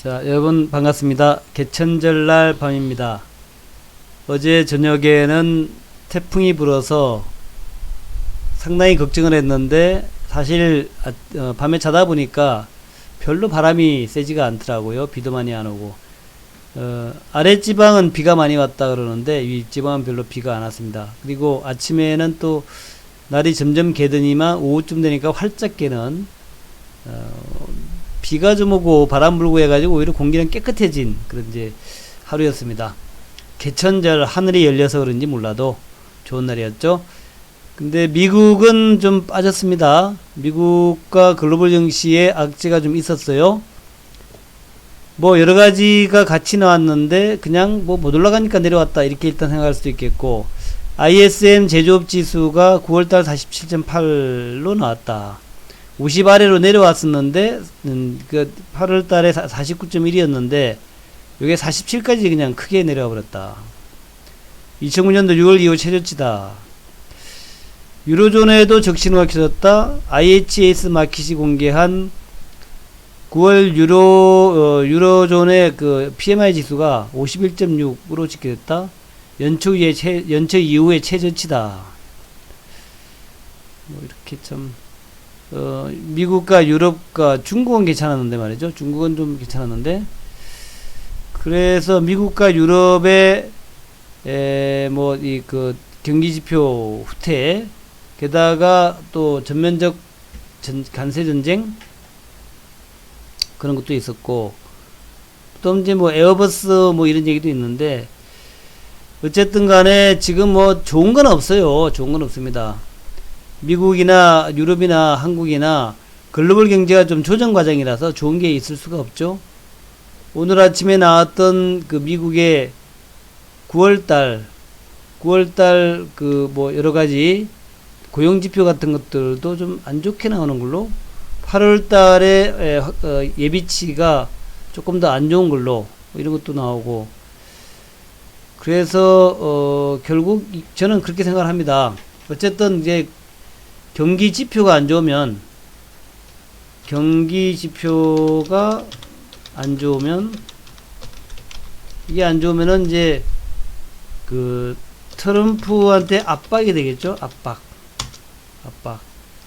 자, 여러분 반갑습니다. 개천절날 밤입니다. 어제 저녁에는 태풍이 불어서 상당히 걱정을 했는데 사실 밤에 자다 보니까 별로 바람이 세지가 않더라고요. 비도 많이 안 오고 아랫지방은 비가 많이 왔다 그러는데 윗지방은 별로 비가 안 왔습니다. 그리고 아침에는 또 날이 점점 개더니만 오후쯤 되니까 활짝 개는 비가 좀 오고 바람 불고 해가지고 오히려 공기는 깨끗해진 그런 이제 하루였습니다. 개천절 하늘이 열려서 그런지 몰라도 좋은 날이었죠. 근데 미국은 좀 빠졌습니다. 미국과 글로벌 증시에 악재가 좀 있었어요. 뭐 여러 가지가 같이 나왔는데 그냥 뭐 못 올라가니까 내려왔다 이렇게 일단 생각할 수도 있겠고, ISM 제조업 지수가 9월달 47.8로 나왔다. 50 아래로 내려왔었는데 그 8월 달에 49.1이었는데 이게 47까지 그냥 크게 내려와 버렸다. 2009년도 6월 이후 최저치다. 유로존에도 적신호가 켜졌다. IHS 마켓이 공개한 9월 유로존의 그 PMI 지수가 51.6으로 집계됐다. 연초 이후의 최저치다. 뭐 이렇게 참 미국과 유럽과 중국은 괜찮았는데 말이죠. 중국은 좀 괜찮았는데, 그래서 미국과 유럽의 뭐 이 그 경기지표 후퇴, 게다가 또 전면적 관세 전쟁 그런 것도 있었고, 또 이제 뭐 에어버스 뭐 이런 얘기도 있는데, 어쨌든 간에 지금 뭐 좋은 건 없어요. 좋은 건 없습니다. 미국이나 유럽이나 한국이나 글로벌 경제가 좀 조정 과정이라서 좋은 게 있을 수가 없죠. 오늘 아침에 나왔던 그 미국의 9월달 그 뭐 여러 가지 고용 지표 같은 것들도 좀 안 좋게 나오는 걸로, 8월 달에 예비치가 조금 더 안 좋은 걸로 이런 것도 나오고, 그래서 결국 저는 그렇게 생각을 합니다. 어쨌든 이제 경기 지표가 안 좋으면 이게 안 좋으면은 이제 그 트럼프한테 압박이 되겠죠. 압박.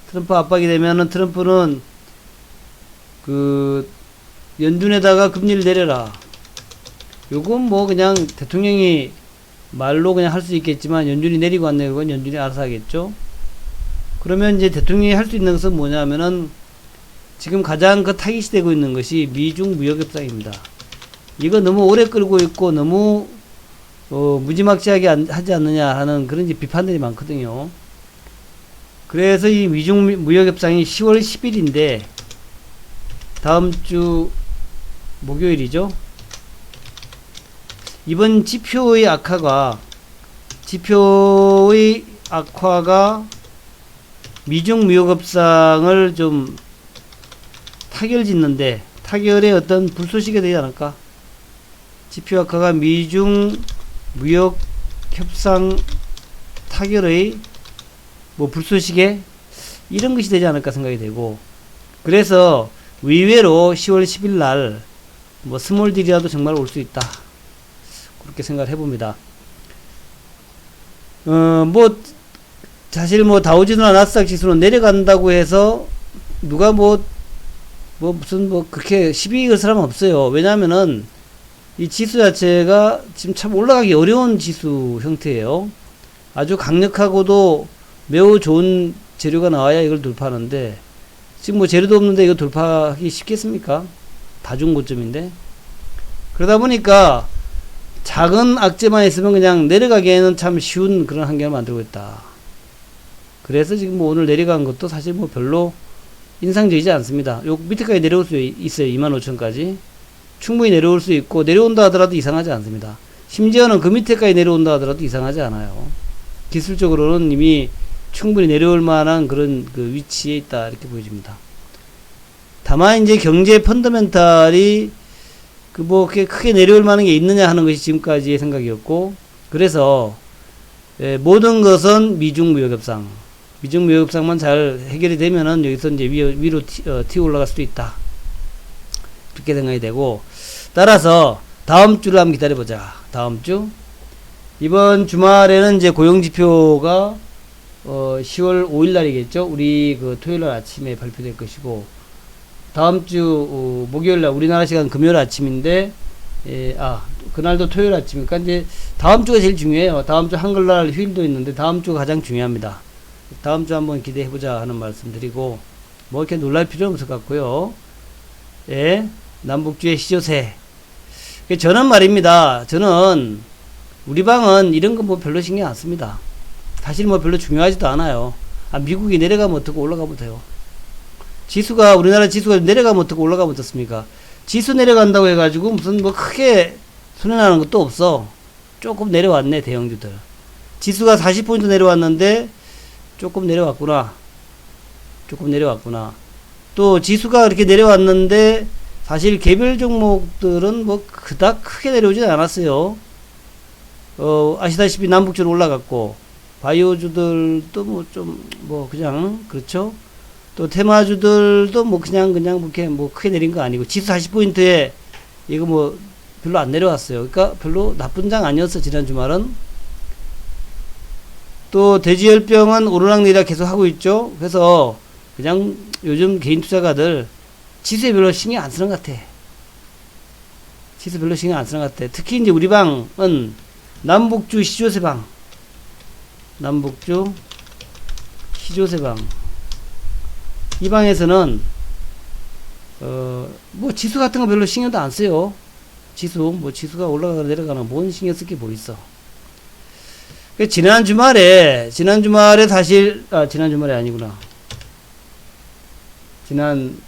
트럼프 압박이 되면은 트럼프는 그 연준에다가 금리를 내려라. 요건 뭐 그냥 대통령이 말로 그냥 할 수 있겠지만 연준이 내리고 안 내리고 연준이 알아서 하겠죠. 그러면 이제 대통령이 할 수 있는 것은 뭐냐면은 지금 가장 그 타깃이 되고 있는 것이 미중 무역 협상입니다. 이거 너무 오래 끌고 있고 너무 무지막지하게 하지 않느냐 하는 그런 이제 비판들이 많거든요. 그래서 이 미중 무역 협상이 10월 10일인데 다음 주 목요일이죠. 이번 지표의 악화가 미중 무역협상을 좀 타결짓는데, 타결의 어떤 불쏘시개 되지 않을까? 지표 악화가 미중 무역협상 타결의 뭐 불쏘시개 이런 것이 되지 않을까 생각이 되고, 그래서 의외로 10월 10일 날 뭐 스몰 딜이라도 정말 올 수 있다, 그렇게 생각을 해봅니다. 뭐 사실 뭐 다우지수나 나스닥 지수는 내려간다고 해서 누가 무슨 그렇게 시비 걸 사람은 없어요. 왜냐면은 이 지수 자체가 지금 참 올라가기 어려운 지수 형태예요. 아주 강력하고도 매우 좋은 재료가 나와야 이걸 돌파하는데, 지금 뭐 재료도 없는데 이거 돌파하기 쉽겠습니까? 다중 고점인데. 그러다 보니까 작은 악재만 있으면 그냥 내려가기에는 참 쉬운 그런 환경을 만들고 있다. 그래서 지금 뭐 오늘 내려간 것도 사실 뭐 별로 인상적이지 않습니다. 요 밑에까지 내려올 수 있어요. 25,000까지. 충분히 내려올 수 있고, 내려온다 하더라도 이상하지 않습니다. 심지어는 그 밑에까지 내려온다 하더라도 이상하지 않아요. 기술적으로는 이미 충분히 내려올 만한 그런 그 위치에 있다, 이렇게 보여집니다. 다만 이제 경제 펀더멘탈이 그 뭐 크게 내려올 만한 게 있느냐 하는 것이 지금까지의 생각이었고, 그래서 모든 것은 미중 무역협상만 잘 해결이 되면은 여기서 이제 위로 튀어 올라갈 수도 있다, 그렇게 생각이 되고, 따라서 다음 주를 한번 기다려보자. 다음 주. 이번 주말에는 이제 고용지표가 10월 5일 날이겠죠. 우리 그 토요일 날 아침에 발표될 것이고, 다음 주 목요일 날 우리나라 시간 금요일 아침인데, 그날도 토요일 아침이니까 이제 다음 주가 제일 중요해요. 다음 주 한글날 휴일도 있는데 다음 주가 가장 중요합니다. 다음 주 한번 기대해보자 하는 말씀 드리고, 뭐 이렇게 놀랄 필요는 없을 것 같고요. 예, 남북주의 시조세. 저는 말입니다. 저는 우리 방은 이런 거 뭐 별로 신경 안 씁니다. 사실 뭐 별로 중요하지도 않아요. 미국이 내려가면 어떻고 올라가면 돼요. 지수가, 우리나라 지수가 내려가면 어떻고 올라가면 어떻습니까? 지수 내려간다고 해가지고 무슨 뭐 크게 손해나는 것도 없어. 조금 내려왔네, 대형주들. 지수가 40포인트 내려왔는데 조금 내려왔구나. 조금 내려왔구나. 또 지수가 그렇게 내려왔는데 사실 개별 종목들은 뭐 그닥 크게 내려오진 않았어요. 아시다시피 남북주는 올라갔고, 바이오주들도 뭐 좀 뭐 그냥 그렇죠. 또 테마주들도 뭐 그냥 이렇게 뭐 크게 내린 거 아니고, 지수 40포인트에 이거 뭐 별로 안 내려왔어요. 그러니까 별로 나쁜 장 아니었어, 지난 주말은. 또 대지열병은 오르락내리락 계속 하고 있죠. 그래서 그냥 요즘 개인 투자가들 지수에 별로 신경 안 쓰는 것 같아. 지수 별로 신경 안 쓰는 것 같아. 특히 이제 우리 방은 남북주 시조세방. 남북주 시조세방. 이 방에서는 뭐 지수 같은 거 별로 신경도 안 써요. 지수가 올라가거나 내려가나 뭔 신경 쓸 게 뭐 있어. 지난 주말에 사실, 지난 주말이 아니구나. 지난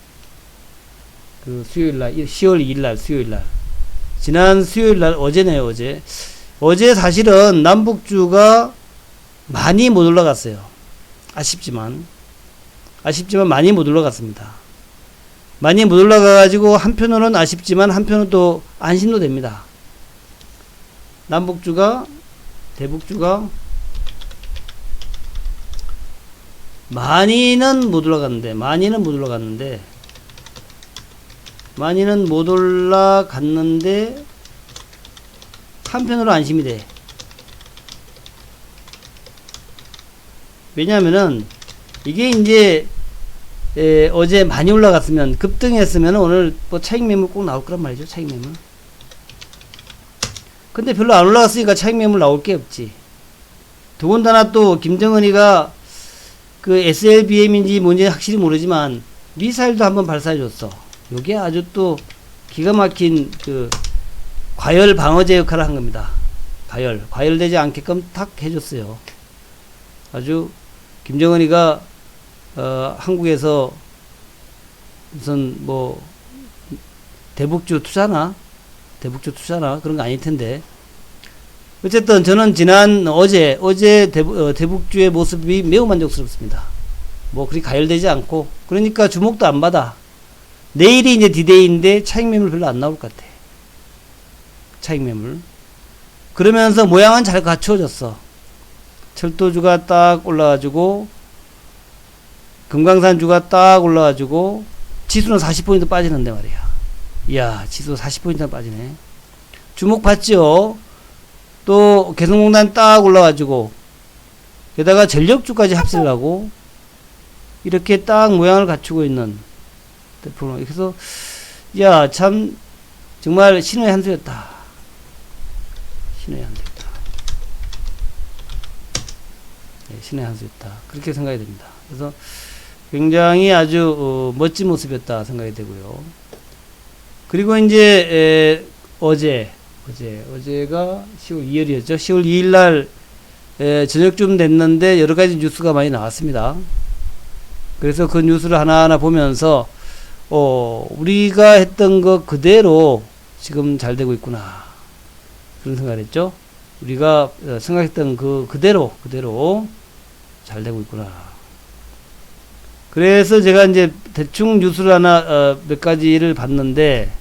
그 수요일날, 10월 2일날, 수요일날. 지난 수요일날, 어제네요, 어제. 어제 사실은 남북주가 많이 못 올라갔어요. 아쉽지만 많이 못 올라갔습니다. 많이 못 올라가가지고 한편으로는 아쉽지만 한편으로는 또 안심도 됩니다. 남북주가, 대북주가 많이는 못 올라갔는데 한편으로 안심이 돼. 왜냐하면은 이게 이제 어제 많이 올라갔으면, 급등했으면 오늘 뭐 차익 매물 꼭 나올 거란 말이죠. 차익 매물. 근데 별로 안 올라갔으니까 차익 매물 나올 게 없지. 더군다나 또 김정은이가 그 SLBM인지 뭔지 확실히 모르지만 미사일도 한번 발사해 줬어. 요게 아주 또 기가 막힌 그 과열 방어제 역할을 한 겁니다. 과열되지 않게끔 탁 해줬어요. 아주 김정은이가 한국에서 무슨 뭐 대북주 투자나 그런 거 아닐 텐데, 어쨌든 저는 어제 대북주의 모습이 매우 만족스럽습니다. 뭐 그리 가열되지 않고, 그러니까 주목도 안 받아. 내일이 이제 디데이인데 차익 매물 별로 안 나올 것 같아. 차익 매물. 그러면서 모양은 잘 갖추어졌어. 철도주가 딱 올라가지고, 금강산주가 딱 올라가지고, 지수는 40포인트 빠지는데 말이야. 이야, 지수 40포인트나 빠지네. 주목 받죠? 또, 개성공단 딱 올라가지고, 게다가 전력주까지 합치려고, 이렇게 딱 모양을 갖추고 있는, 그래서, 야, 참, 정말 신의 한 수였다. 신의 한 수였다. 네, 신의 한 수였다. 그렇게 생각이 됩니다. 그래서 굉장히 아주 멋진 모습이었다 생각이 되고요. 그리고 이제 어제가 10월 2일이었죠. 10월 2일 날 저녁쯤 됐는데 여러 가지 뉴스가 많이 나왔습니다. 그래서 그 뉴스를 하나하나 보면서 우리가 했던 거 그대로 지금 잘 되고 있구나, 그런 생각을 했죠. 우리가 생각했던 그 그대로 잘 되고 있구나. 그래서 제가 이제 대충 뉴스를 하나 몇 가지를 봤는데,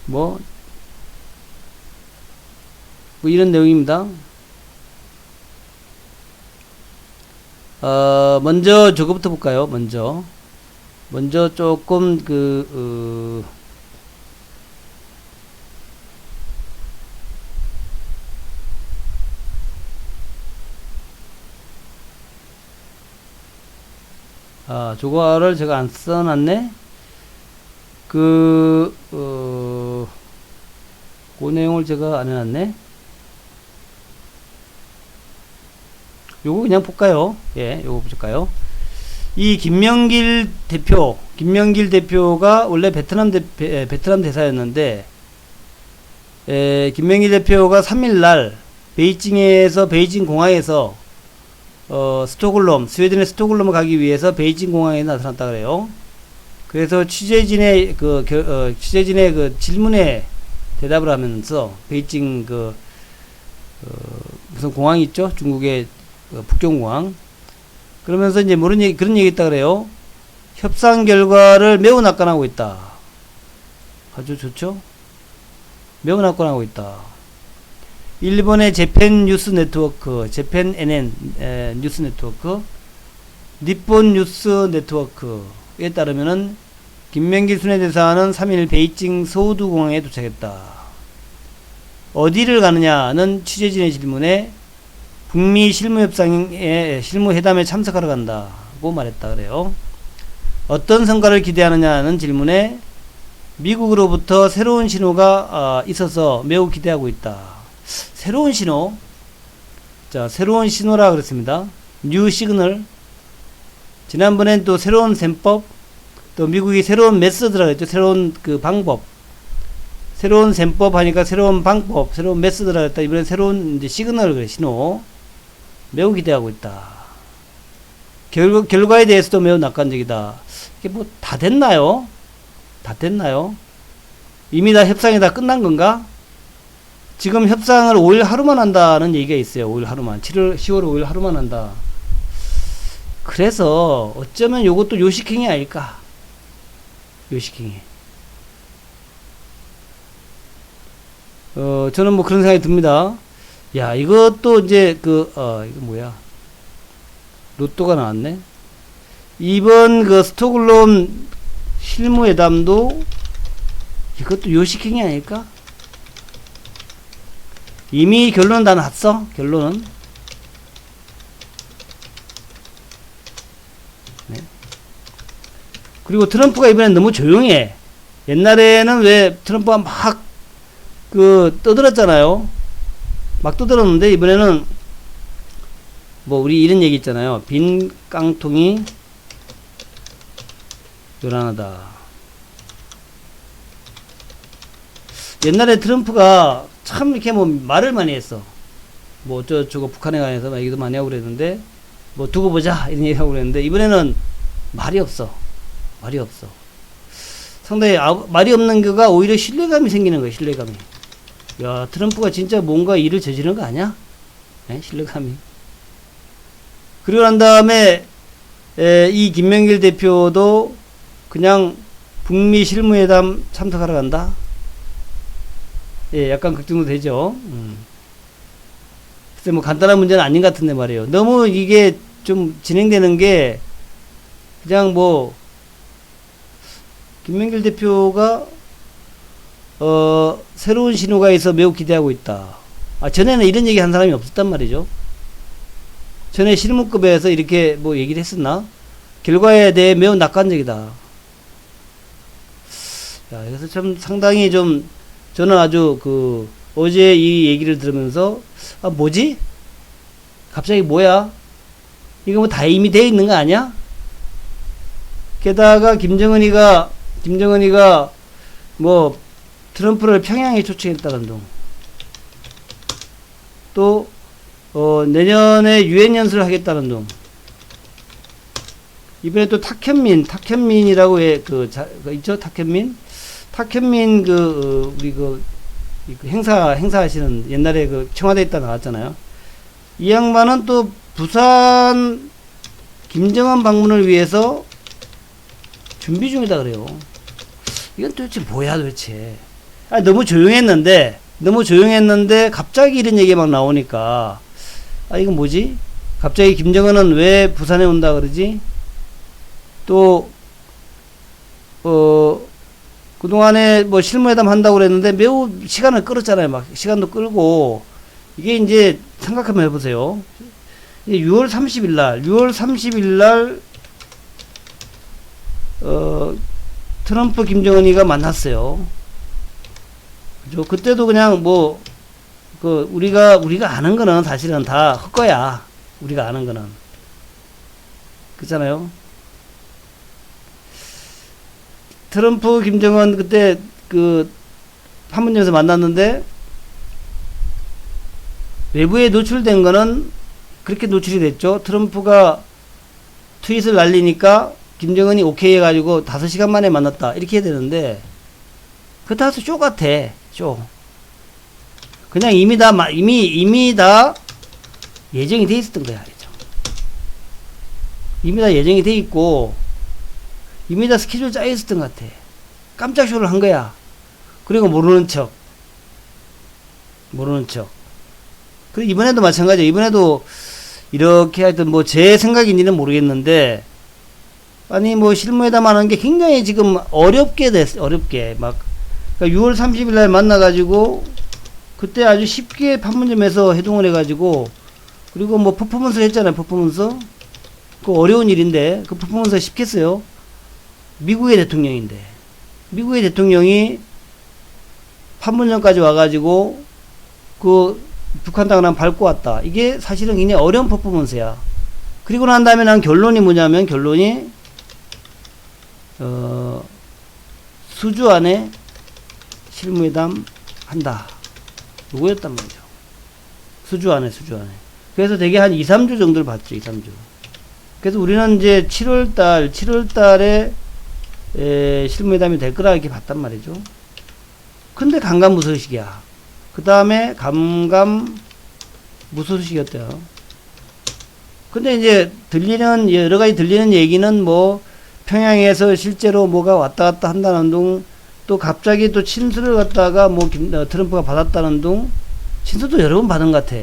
뭐 이런 내용입니다. 먼저 저거부터 볼까요? 먼저 먼저 조금 저거를 제가 안 써놨네. 그 내용을 제가 안 해놨네. 요거 그냥 볼까요? 예, 요거 볼까요? 이 김명길 대표가 원래 베트남 대사였는데, 김명길 대표가 3일날 베이징 공항에서 스웨덴의 스톡홀름을 가기 위해서 베이징 공항에 나타났다 그래요. 그래서 취재진의 그 질문에 대답을 하면서 베이징 무슨 공항이 있죠? 중국의 북경공항. 그러면서 이제 그런 얘기 했다 그래요. 협상 결과를 매우 낙관하고 있다. 아주 좋죠? 매우 낙관하고 있다. 일본의 재팬 뉴스 네트워크, 재팬 NN 뉴스 네트워크, 니폰 뉴스 네트워크에 따르면은 김명길 순회대사는 3일 베이징 소우두공항에 도착했다. 어디를 가느냐는 취재진의 질문에 북미 실무회담에 참석하러 간다고 말했다 그래요. 어떤 성과를 기대하느냐는 질문에 미국으로부터 새로운 신호가 있어서 매우 기대하고 있다. 새로운 신호. 자, 새로운 신호라 그랬습니다. 뉴 시그널. 지난번엔 또 새로운 셈법, 또 미국이 새로운 메서드라 그랬죠. 새로운 방법. 새로운 셈법 하니까 새로운 방법, 새로운 메서드라 그랬다. 이번엔 새로운 이제 시그널 그래, 신호. 매우 기대하고 있다. 결과에 대해서도 매우 낙관적이다. 이게 뭐 다 됐나요? 다 됐나요? 이미 다 협상이 다 끝난 건가? 지금 협상을 5일 하루만 한다는 얘기가 있어요. 5일 하루만. 10월 5일 하루만 한다. 그래서 어쩌면 요것도 요식행위 아닐까? 요식행위. 저는 뭐 그런 생각이 듭니다. 야, 이것도 이제 이거 뭐야? 로또가 나왔네. 이번 스톡홀름 실무회담도 이것도 요식행위 아닐까? 이미 결론은 다 났어. 결론은. 네. 그리고 트럼프가 이번엔 너무 조용해. 옛날에는 왜 트럼프가 막 떠들었잖아요. 막 떠들었는데 이번에는 뭐 우리 이런 얘기 있잖아요. 빈 깡통이 요란하다. 옛날에 트럼프가 참 이렇게 뭐 말을 많이 했어. 뭐 저거 북한에 관해서 막 얘기도 많이 하고 그랬는데, 뭐 두고 보자 이런 얘기 하고 그랬는데 이번에는 말이 없어. 말이 없어. 상당히 말이 없는 거가 오히려 신뢰감이 생기는 거야. 신뢰감이. 야, 트럼프가 진짜 뭔가 일을 저지른 거 아니야? 네? 신뢰감이. 그리고 난 다음에 이 김명길 대표도 그냥 북미 실무회담 참석하러 간다. 예, 약간 걱정도 되죠. 글쎄 뭐 간단한 문제는 아닌 것 같은데 말이에요. 너무 이게 좀 진행되는 게 그냥 뭐 김명길 대표가 새로운 신호가 있어 매우 기대하고 있다. 전에는 이런 얘기 한 사람이 없었단 말이죠. 전에 실무급에서 이렇게 뭐 얘기를 했었나? 결과에 대해 매우 낙관적이다. 야, 그래서 참 상당히 좀 저는 아주 어제 이 얘기를 들으면서 뭐지? 갑자기 뭐야? 이거 뭐 다 이미 돼 있는 거 아니야? 게다가 김정은이가 뭐 트럼프를 평양에 초청했다는 둥. 또 내년에 유엔 연설을 하겠다는 둥. 이번에 또 탁현민이라고 있죠? 탁현민 우리 행사하시는 옛날에 청와대에 있다 나왔잖아요. 이 양반은 또 부산 김정은 방문을 위해서 준비 중이다 그래요. 이건 도대체 뭐야 도대체. 너무 조용했는데 갑자기 이런 얘기 막 나오니까 이건 뭐지? 갑자기 김정은은 왜 부산에 온다 그러지? 또 그동안에 뭐 실무회담 한다고 그랬는데 매우 시간을 끌었잖아요. 막 시간도 끌고 이게 이제 생각 한번 해보세요. 6월 30일 날 트럼프 김정은이가 만났어요. 그죠? 그때도 그냥 뭐 우리가 아는 거는 사실은 다 헛거야. 우리가 아는 거는. 그렇잖아요. 트럼프 김정은 그때 판문점에서 만났는데 외부에 노출된 거는 그렇게 노출이 됐죠. 트럼프가 트윗을 날리니까 김정은이 오케이 해가지고 5시간 만에 만났다 이렇게 해야 되는데 그거 다 쇼 같아. 쇼. 그냥 이미 다 예정이 돼 있었던 거야. 이미 다 예정이 돼 있고 이미 다 스케줄 짜여 있었던 것 같아. 깜짝 쇼를 한 거야. 그리고 모르는 척. 그리고 이번에도 마찬가지야. 이번에도 이렇게 하여튼 뭐 제 생각인지는 모르겠는데 아니 뭐 실무회담 하는 게 굉장히 지금 어렵게 됐어. 어렵게 그러니까 6월 30일 날 만나가지고 그때 아주 쉽게 판문점에서 회동을 해가지고 그리고 뭐 퍼포먼스 했잖아요. 퍼포먼스. 그 어려운 일인데 그 퍼포먼스가 쉽겠어요. 미국의 대통령인데 미국의 대통령이 판문점까지 와가지고 북한 땅을 밟고 왔다. 이게 사실은 굉장히 어려운 퍼포먼스야. 그리고 난 다음에 난 결론이 뭐냐면 수주 안에 실무회담 한다. 요거였단 말이죠. 수주 안에. 그래서 되게 한 2, 3주 정도를 봤죠. 2, 3주. 그래서 우리는 이제 7월달에 실무회담이 될 거라 이렇게 봤단 말이죠. 근데 감감무소식이야. 그 다음에 감감무소식이었대요. 근데 이제 여러 가지 들리는 얘기는 뭐 평양에서 실제로 뭐가 왔다 갔다 한다는 둥, 또 갑자기 또 친수를 갖다가 트럼프가 받았다는 둥, 친수도 여러 번 받은 것 같아.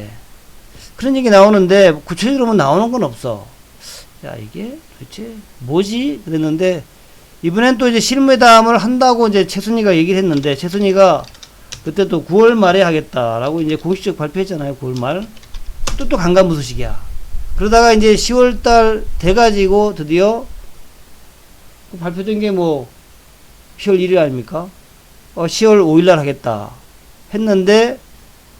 그런 얘기 나오는데 구체적으로는 나오는 건 없어. 야, 이게 도대체 뭐지? 그랬는데 이번엔 또 이제 실무회담을 한다고 이제 최순희가 얘기를 했는데 최순희가 그때 또 9월 말에 하겠다라고 이제 공식적 발표했잖아요. 9월 말. 또 감감무소식이야. 그러다가 이제 10월달 돼가지고 드디어 발표된 게 10월 1일 아닙니까? 10월 5일날 하겠다 했는데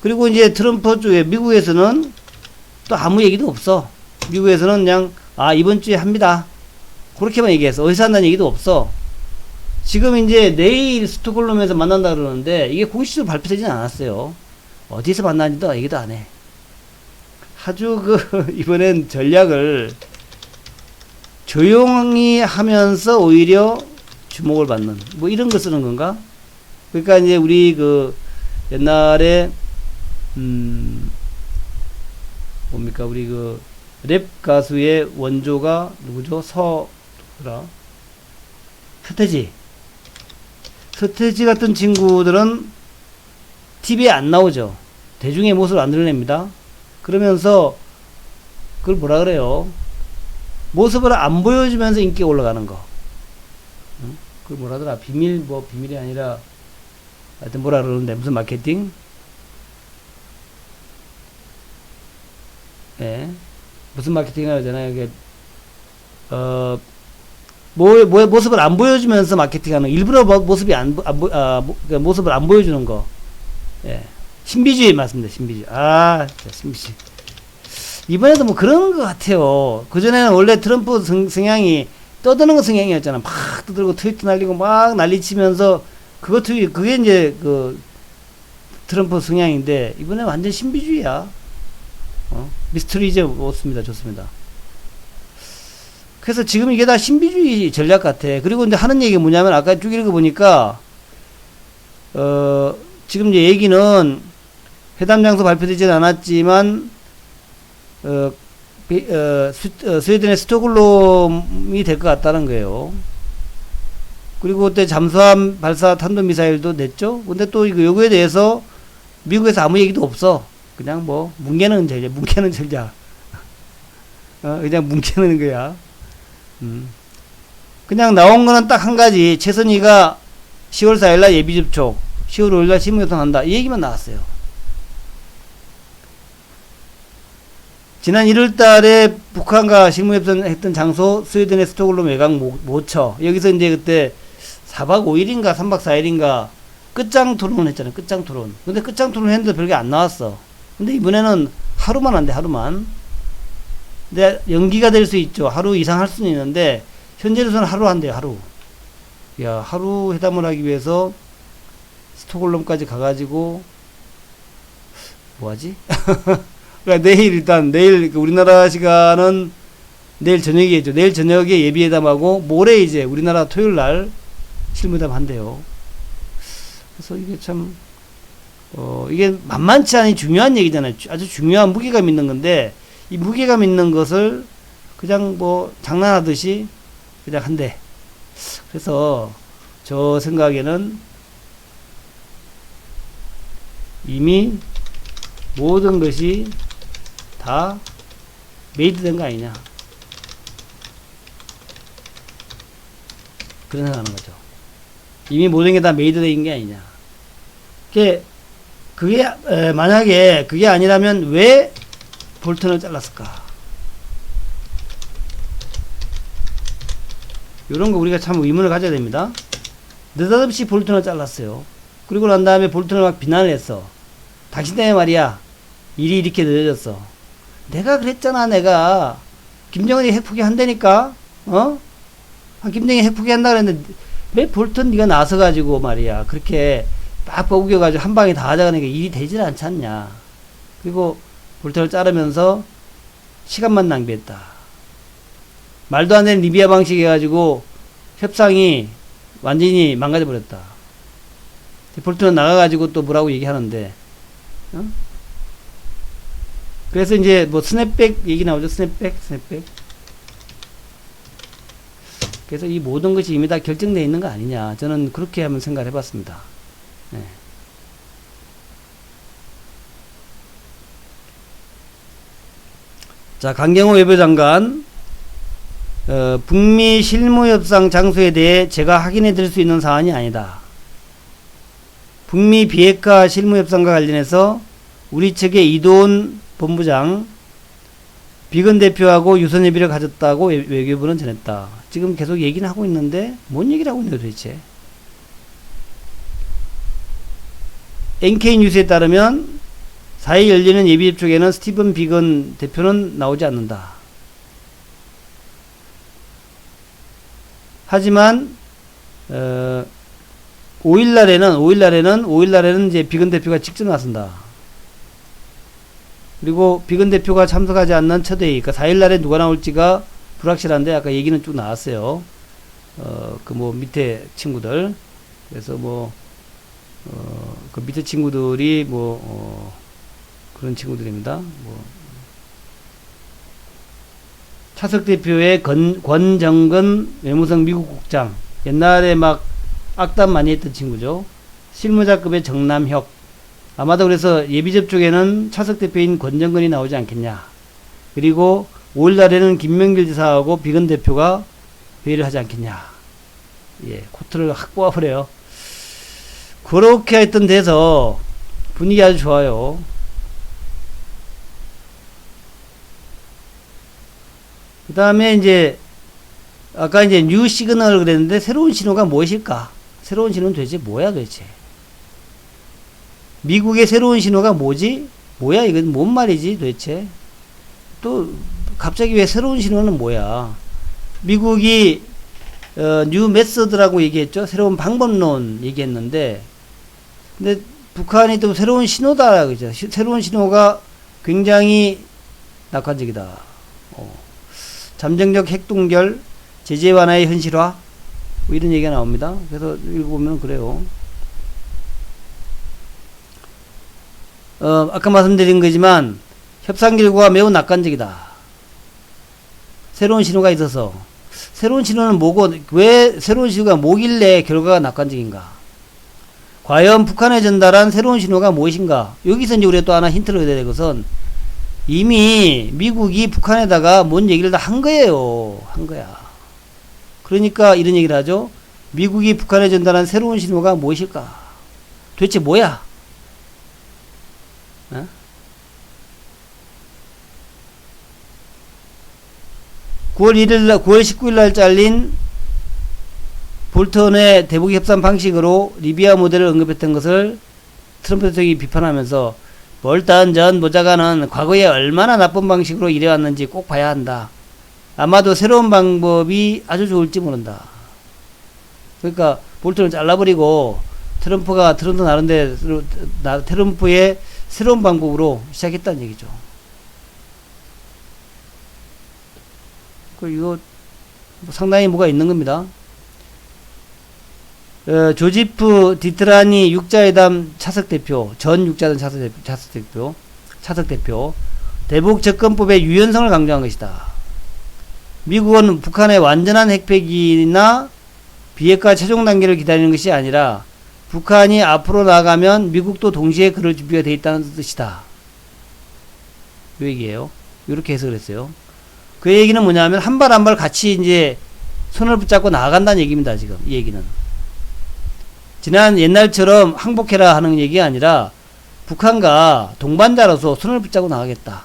그리고 이제 트럼프 쪽에 미국에서는 또 아무 얘기도 없어. 미국에서는 그냥 이번 주에 합니다. 그렇게만 얘기해서 어디서 한다는 얘기도 없어. 지금 이제 내일 스톡홀름에서 만난다 그러는데 이게 공식적으로 발표되진 않았어요. 어디서 만나는지도 얘기도 안 해. 아주 이번엔 전략을 조용히 하면서 오히려 주목을 받는 이런 거 쓰는 건가? 그러니까 이제 우리 옛날에 뭡니까 우리 랩 가수의 원조가 누구죠? 서태지 같은 친구들은 TV에 안 나오죠. 대중의 모습을 안 드러냅니다. 그러면서 그걸 뭐라 그래요? 모습을 안 보여주면서 인기가 올라가는 거. 그걸 뭐라더라? 비밀이 아니라 하여튼 뭐라 그러는데 무슨 마케팅? 예. 무슨 마케팅 하잖아요. 이게 모습을 안 보여주면서 마케팅하는 일부러 모습을 안 보여주는 거. 예. 신비주의 맞습니다. 신비주의. 신비주의. 이번에도 그런 것 같아요. 그전에는 원래 트럼프 성향이 떠드는 거 성향이었잖아. 막 떠들고 트위터 날리고 막 난리치면서 그게 이제 트럼프 성향인데 이번에 완전 신비주의야. 미스터리즈 좋습니다. 그래서 지금 이게 다 신비주의 전략 같아. 그리고 이제 하는 얘기가 뭐냐면 아까 쭉 읽어보니까 지금 이제 얘기는 회담 장소 발표되진 않았지만 스웨덴의 스톡홀름이 될 것 같다는 거예요. 그리고 그때 잠수함 발사 탄도미사일도 냈죠. 근데 또 요거에 대해서 미국에서 아무 얘기도 없어. 그냥 뭉개는 전략. 그냥 뭉개는 거야. 그냥 나온 거는 딱 한 가지. 최선희가 10월 4일날 예비 접촉, 10월 5일날 실무협상한다. 이 얘기만 나왔어요. 지난 1월달에 북한과 실무협상했던 장소 스웨덴의 스톡홀름 외곽 모처. 여기서 이제 그때 4박 5일인가 3박 4일인가 끝장 토론을 했잖아요. 끝장 토론. 근데 끝장 토론 했는데 별게 안 나왔어. 근데 이번에는 하루만 한대, 하루만. 근데 연기가 될 수 있죠. 하루 이상 할 수는 있는데 현재로서는 하루 한대요. 하루. 야, 하루 회담을 하기 위해서 스톡홀름까지 가가지고 뭐하지? 그러니까 내일 우리나라 시간은 내일 저녁이겠죠. 내일 저녁에 예비회담하고 모레 이제 우리나라 토요일날 실무회담 한대요. 그래서 이게 참 이게 만만치 않은 중요한 얘기잖아요. 아주 중요한 무게감 있는 건데 이 무게감 있는 것을 그냥 뭐 장난하듯이 그냥 한대. 그래서 저 생각에는 이미 모든 것이 다 메이드 된 거 아니냐. 그런 생각하는 거죠. 이미 모든 게 다 메이드 된 게 아니냐. 그게 만약에 그게 아니라면 왜 볼턴을 잘랐을까? 이런 거 우리가 참 의문을 가져야 됩니다. 느닷없이 볼턴을 잘랐어요. 그리고 난 다음에 볼턴을 막 비난을 했어. 당신 때문에 말이야. 일이 이렇게 늦어졌어. 내가 그랬잖아. 내가 김정은이 핵 포기한다니까. 김정은이 핵 포기한다 그랬는데 왜 볼턴 네가 나서가지고 말이야. 그렇게 막 우겨가지고 한 방에 다 하자니까 일이 되질 않지 않냐. 그리고 볼턴을 자르면서 시간만 낭비했다. 말도 안 되는 리비아 방식 해가지고 협상이 완전히 망가져버렸다. 볼턴은 나가가지고 또 뭐라고 얘기하는데, 그래서 이제 뭐 스냅백 얘기 나오죠. 스냅백. 그래서 이 모든 것이 이미 다 결정되어 있는 거 아니냐. 저는 그렇게 한번 생각을 해봤습니다. 네. 자, 강경호 외교장관, 북미 실무협상 장소에 대해 제가 확인해 드릴 수 있는 사안이 아니다. 북미 비핵화 실무협상과 관련해서 우리 측의 이도훈 본부장, 비건 대표하고 유선 협의를 가졌다고 외교부는 전했다. 지금 계속 얘기는 하고 있는데 뭔 얘기를 하고 있는 거야 도대체? NK 뉴스에 따르면 4일 열리는 예비접촉에는 스티븐 비건 대표는 나오지 않는다. 하지만 5일날에는 이제 비건 대표가 직접 나선다. 그리고 비건 대표가 참석하지 않는 첫 회의, 그러니까 4일날에 누가 나올지가 불확실한데 아까 얘기는 쭉 나왔어요. 그 뭐 밑에 친구들. 그래서 그 밑에 친구들이 그런 친구들입니다. 차석 대표의 권정근 외무성 미국 국장. 옛날에 막 악담 많이 했던 친구죠. 실무자급의 정남혁. 아마도 그래서 예비접촉에는 차석 대표인 권정근이 나오지 않겠냐. 그리고 5일날에는 김명길 지사하고 비건 대표가 회의를 하지 않겠냐. 예, 코트를 확 뽑아버려요. 그렇게 하여튼 돼서 분위기 아주 좋아요. 그 다음에 이제 아까 이제 뉴 시그널 그랬는데 새로운 신호가 무엇일까? 새로운 신호는 도대체 뭐야 도대체? 미국의 새로운 신호가 뭐지? 뭐야 이건 뭔 말이지 도대체? 또 갑자기 왜 새로운 신호는 뭐야? 미국이 뉴 메서드라고 얘기했죠. 새로운 방법론 얘기했는데 근데 북한이 또 새로운 신호다 그죠? 새로운 신호가 굉장히 낙관적이다. 잠정적 핵동결, 제재 완화의 현실화 뭐 이런 얘기가 나옵니다. 그래서 읽어보면 그래요. 아까 말씀드린 거지만 협상 결과가 매우 낙관적이다. 새로운 신호가 있어서 새로운 신호는 뭐고 왜 새로운 신호가 뭐길래 결과가 낙관적인가? 과연 북한에 전달한 새로운 신호가 무엇인가? 여기서 이제 우리가 또 하나 힌트를 얻어야 될 것은 이미 미국이 북한에다가 뭔 얘기를 다 한 거예요. 한 거야. 그러니까 이런 얘기를 하죠. 미국이 북한에 전달한 새로운 신호가 무엇일까? 도대체 뭐야? 어? 9월 19일 날 잘린 볼턴의 대북 협상 방식으로 리비아 모델을 언급했던 것을 트럼프 대통령이 비판하면서 볼턴 전 보좌관은 과거에 얼마나 나쁜 방식으로 일해왔는지 꼭 봐야 한다. 아마도 새로운 방법이 아주 좋을지 모른다. 그러니까 볼턴을 잘라버리고 트럼프의 새로운 방법으로 시작했다는 얘기죠. 이거 상당히 뭐가 있는 겁니다. 조지프 디트라니 육자회담 차석 대표, 전 육자회담 차석 대표, 대북 접근법의 유연성을 강조한 것이다. 미국은 북한의 완전한 핵폐기나 비핵화 최종 단계를 기다리는 것이 아니라 북한이 앞으로 나가면 미국도 동시에 그럴 준비가 되어 있다는 뜻이다. 이 얘기예요. 이렇게 해석을 했어요. 그 얘기는 뭐냐면 한 발 한 발 같이 이제 손을 붙잡고 나아간다는 얘기입니다. 지금 이 얘기는 지난 옛날처럼 항복해라 하는 얘기가 아니라 북한과 동반자로서 손을 붙잡고 나가겠다.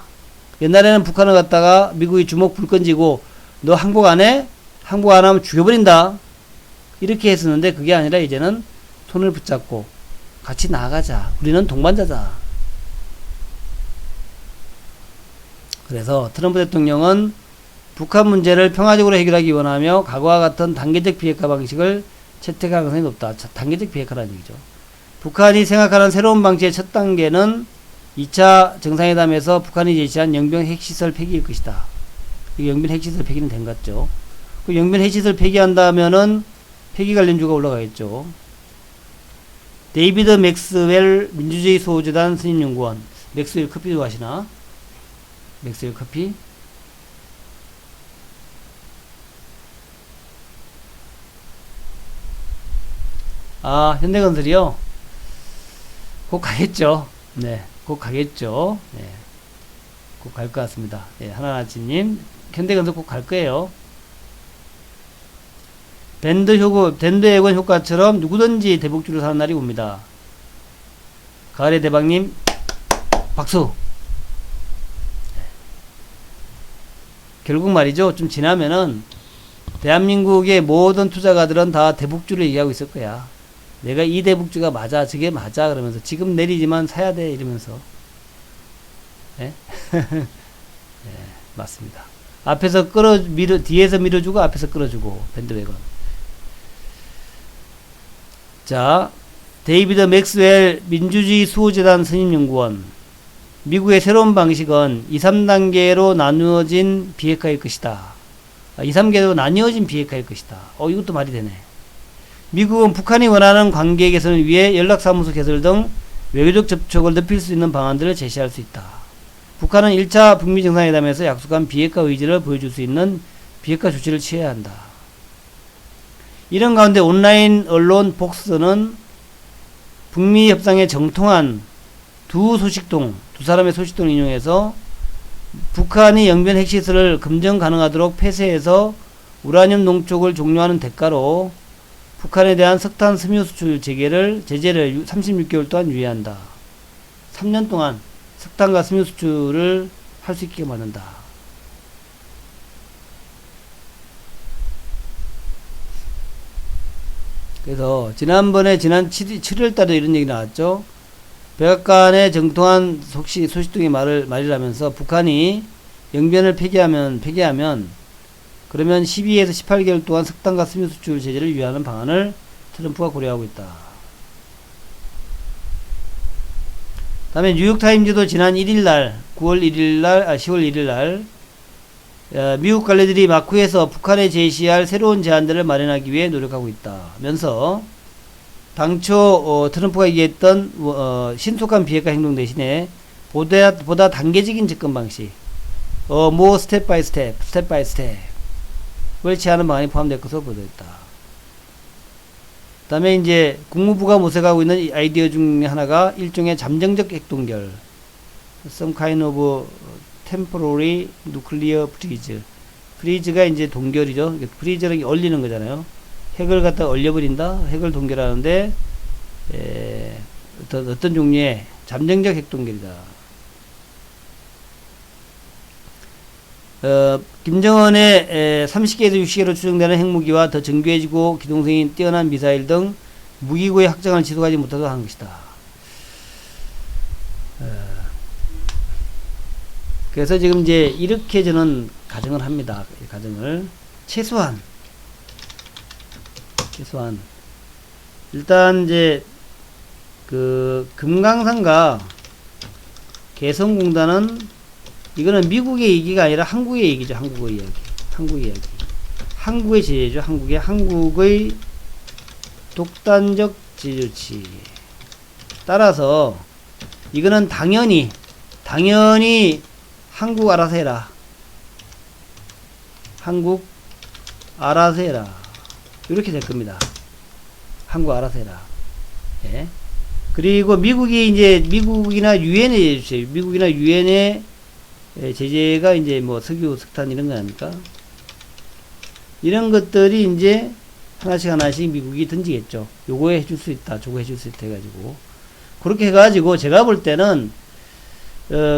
옛날에는 북한을 갖다가 미국이 주먹 불 건지고 너 항복 안 해? 항복 안 하면 죽여버린다. 이렇게 했었는데 그게 아니라 이제는 손을 붙잡고 같이 나아가자. 우리는 동반자다. 그래서 트럼프 대통령은 북한 문제를 평화적으로 해결하기 원하며 과거와 같은 단계적 비핵화 방식을 채택할 가능성이 높다. 단계적 비핵화라는 얘기죠. 북한이 생각하는 새로운 방식의 첫 단계는 2차 정상회담에서 북한이 제시한 영변 핵시설 폐기일 것이다. 영변 핵시설 폐기는 된 것 같죠. 그 영변 핵시설 폐기한다면은 폐기 관련주가 올라가겠죠. 데이비드 맥스웰 민주주의 수호재단 선임연구원. 맥스웰 커피 좋아하시나? 맥스웰 커피? 아, 현대건설이요? 곧 가겠죠. 네, 곧 가겠죠. 네, 곧 갈 것 같습니다. 네, 하나나치님, 현대건설 곧 갈 거예요. 밴드 애건 효과처럼 누구든지 대북주를 사는 날이 옵니다. 가을의 대박님, 박수! 네. 결국 말이죠. 좀 지나면은, 대한민국의 모든 투자가들은 다 대북주를 얘기하고 있을 거야. 내가 이 대북주가 맞아, 저게 맞아, 그러면서 지금 내리지만 사야 돼, 이러면서. 네? 네, 맞습니다. 앞에서 뒤에서 밀어주고, 앞에서 끌어주고, 밴드웨건. 자, 데이비드 맥스웰 민주주의 수호재단 선임연구원. 미국의 새로운 방식은 2, 3단계로 나누어진 비핵화일 것이다. 2, 3개로 나뉘어진 비핵화일 것이다. 이것도 말이 되네. 미국은 북한이 원하는 관계 개선을 위해 연락사무소 개설 등 외교적 접촉을 높일 수 있는 방안들을 제시할 수 있다. 북한은 1차 북미 정상회담에서 약속한 비핵화 의지를 보여줄 수 있는 비핵화 조치를 취해야 한다. 이런 가운데 온라인 언론 폭스는 북미 협상에 정통한 두 사람의 소식통을 인용해서 북한이 영변 핵시설을 금정 가능하도록 폐쇄해서 우라늄 농축을 종료하는 대가로 북한에 대한 석탄 섬유 수출 제재를 36개월 동안 유예한다. 3년 동안 석탄과 섬유 수출을 할 수 있게 만든다. 그래서 지난 7월 달에 이런 얘기 나왔죠. 백악관의 정통한 소식통이 말이라면서 북한이 영변을 폐기하면 그러면 12에서 18개월 동안 석탄과 섬유 수출 제재를 유예하는 방안을 트럼프가 고려하고 있다. 다음에 뉴욕타임즈도 지난 10월 1일날 미국 관리들이 마쿠에서 북한에 제시할 새로운 제안들을 마련하기 위해 노력하고 있다면서 당초 트럼프가 얘기했던 신속한 비핵화 행동 대신에 보다 단계적인 접근 방식, more step by step을 제안하는 방안이 포함될 것으로 보도했다. 다음에 이제 국무부가 모색하고 있는 아이디어 중에 하나가 일종의 잠정적 핵동결, some kind of temporary nuclear bridge, 프리즈가 이제 동결이죠. 프리즈를 얼리는 거잖아요. 핵을 갖다 얼려버린다. 핵을 동결하는데 어떤 종류의 잠정적 핵 동결이다. 김정은의 30개에서 60개로 추정되는 핵무기와 더 정교해지고 기동성이 뛰어난 미사일 등 무기고의 확장을 지속하지 못하도록 하는 것이다. 그래서 지금 이제 이렇게 저는 가정을 합니다. 가정을 최소한 일단 이제 그 금강산과 개성공단은 이거는 미국의 얘기가 아니라 한국의 얘기죠. 한국의 이야기. 한국의 제재죠. 한국의 독단적 제재 조치. 따라서 이거는 당연히 한국 알아서 해라. 한국 알아서 해라. 이렇게 될 겁니다. 한국 알아서 해라. 예. 그리고 미국이나 유엔에 주세요. 미국이나 유엔의 제재가 이제 뭐 석유, 석탄 이런 거 아닙니까? 이런 것들이 이제 하나씩 미국이 던지겠죠. 요거 해줄 수 있다, 저거 해줄 수 있다 해가지고. 그렇게 해가지고 제가 볼 때는,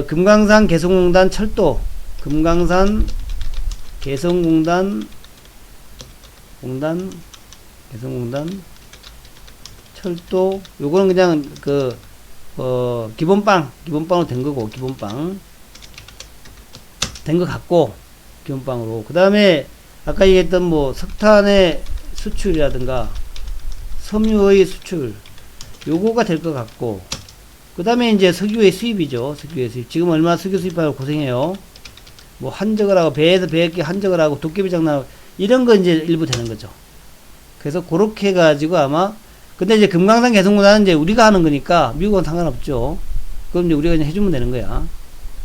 금강산 개성공단 철도, 금강산 개성공단 철도, 요거는 그냥 기본빵으로 된 거고, 된 것 같고, 기본빵으로. 그 다음에, 아까 얘기했던 뭐, 석탄의 수출이라든가, 섬유의 수출, 요거가 될 것 같고, 그 다음에 이제 석유의 수입이죠. 석유의 수입. 지금 얼마나 석유 수입하고 고생해요. 뭐, 한적을 하고, 배에서 배에 한적을 하고, 도깨비 장난하고, 이런 거 이제 일부 되는 거죠. 그래서 그렇게 해가지고 아마, 근데 이제 금강산 개성공단은 이제 우리가 하는 거니까, 미국은 상관없죠. 그럼 이제 우리가 그냥 해주면 되는 거야.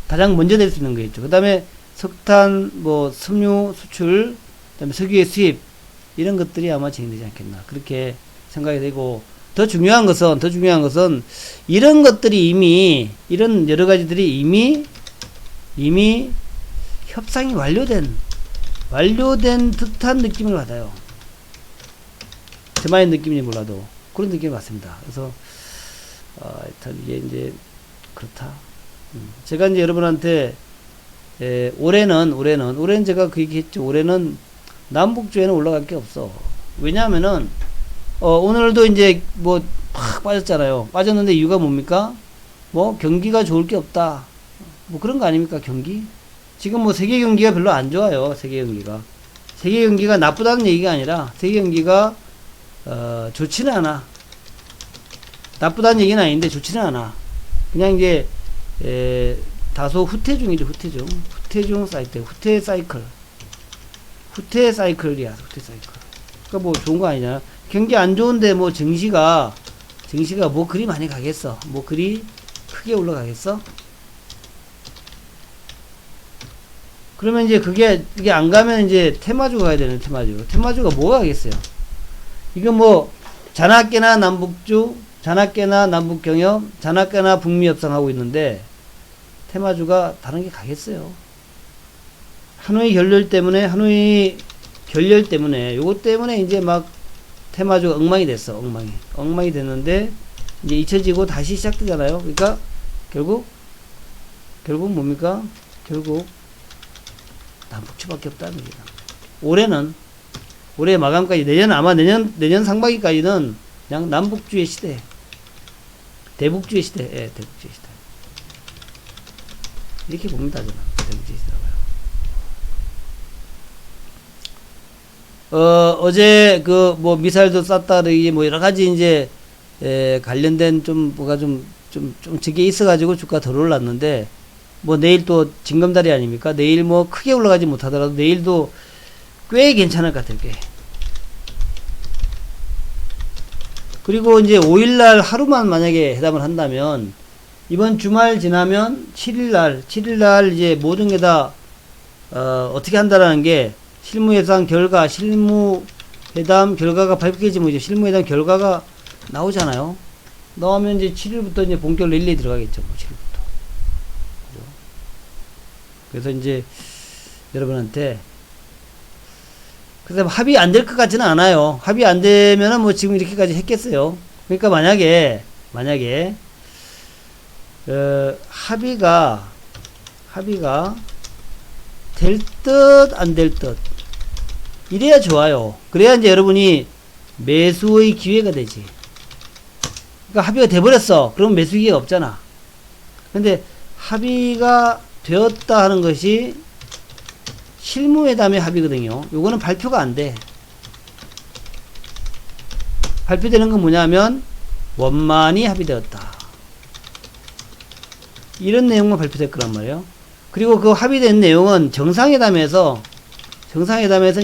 가장 먼저 될 수 있는 거겠죠. 그 다음에 석탄, 뭐, 섬유 수출, 그 다음에 석유의 수입, 이런 것들이 아마 진행되지 않겠나. 그렇게 생각이 되고, 더 중요한 것은, 이런 것들이 이런 여러 가지들이 이미 협상이 완료된 듯한 느낌을 받아요. 저만의 느낌인지 몰라도, 그런 느낌이 받습니다. 그래서, 일단 이게 이제, 그렇다. 제가 이제 여러분한테 올해는 제가 그 얘기했죠. 올해는 남북주에는 올라갈 게 없어. 왜냐하면은 오늘도 이제 뭐 팍 빠졌잖아요. 빠졌는데 이유가 뭡니까? 뭐 경기가 좋을 게 없다. 뭐 그런 거 아닙니까? 경기? 지금 뭐 세계 경기가 별로 안 좋아요. 세계 경기가 나쁘다는 얘기가 아니라 세계 경기가 좋지는 않아. 나쁘다는 얘기는 아닌데 좋지는 않아. 그냥 이제 다소 후퇴 중이죠. 후퇴중 사이클. 후퇴 사이클이야. 그러니까 뭐 좋은 거 아니냐. 경기 안 좋은데 뭐 증시가 뭐 그리 많이 가겠어. 뭐 그리 크게 올라가겠어? 그러면 이제 이게 안 가면 이제 테마주 가야 되는 테마주가 뭐가 하겠어요? 이거 뭐 자나깨나 남북경협, 자나깨나 북미협상 하고 있는데 테마주가 다른 게 가겠어요. 하노이 결렬 때문에 요것 때문에 이제 막 테마주가 엉망이 됐어. 엉망이 됐는데 이제 잊혀지고 다시 시작되잖아요. 그러니까 결국 뭡니까? 결국 남북주밖에 없다는 얘기다. 올해 마감까지 내년 상반기까지는 그냥 남북주의 시대. 대북주의 시대. 예, 대북주의 시대. 이렇게 봅니다, 저는. 대북주의 시대라고요. 어제 뭐 미사일도 쐈다, 뭐 여러 가지 이제, 관련된 뭐가 저게 있어가지고 주가 덜 올랐는데, 뭐 내일 또 징검다리 아닙니까? 내일 뭐 크게 올라가지 못하더라도 내일도 꽤 괜찮을 것 같아요, 꽤. 그리고 이제 5일날 하루만 만약에 해담을 한다면, 이번 주말 지나면 7일날 이제 모든 게 다, 어떻게 한다라는 게, 실무회담 결과가 발표되지 뭐죠. 실무회담 결과가 나오잖아요. 나오면 이제 7일부터 이제 본격 랠리 들어가겠죠. 뭐 7일부터. 그죠? 그래서 이제 여러분한테 그래서 합의 안 될 것 같지는 않아요. 합의 안 되면은 뭐 지금 이렇게까지 했겠어요. 그러니까 만약에 합의가 될 듯 안 될 듯 이래야 좋아요. 그래야 이제 여러분이 매수의 기회가 되지. 그러니까 합의가 돼버렸어. 그러면 매수 기회가 없잖아. 근데 합의가 되었다 하는 것이 실무회담의 합의거든요. 요거는 발표가 안 돼. 발표되는 건 뭐냐면 원만히 합의되었다. 이런 내용만 발표될 거란 말이에요. 그리고 그 합의된 내용은 정상회담에서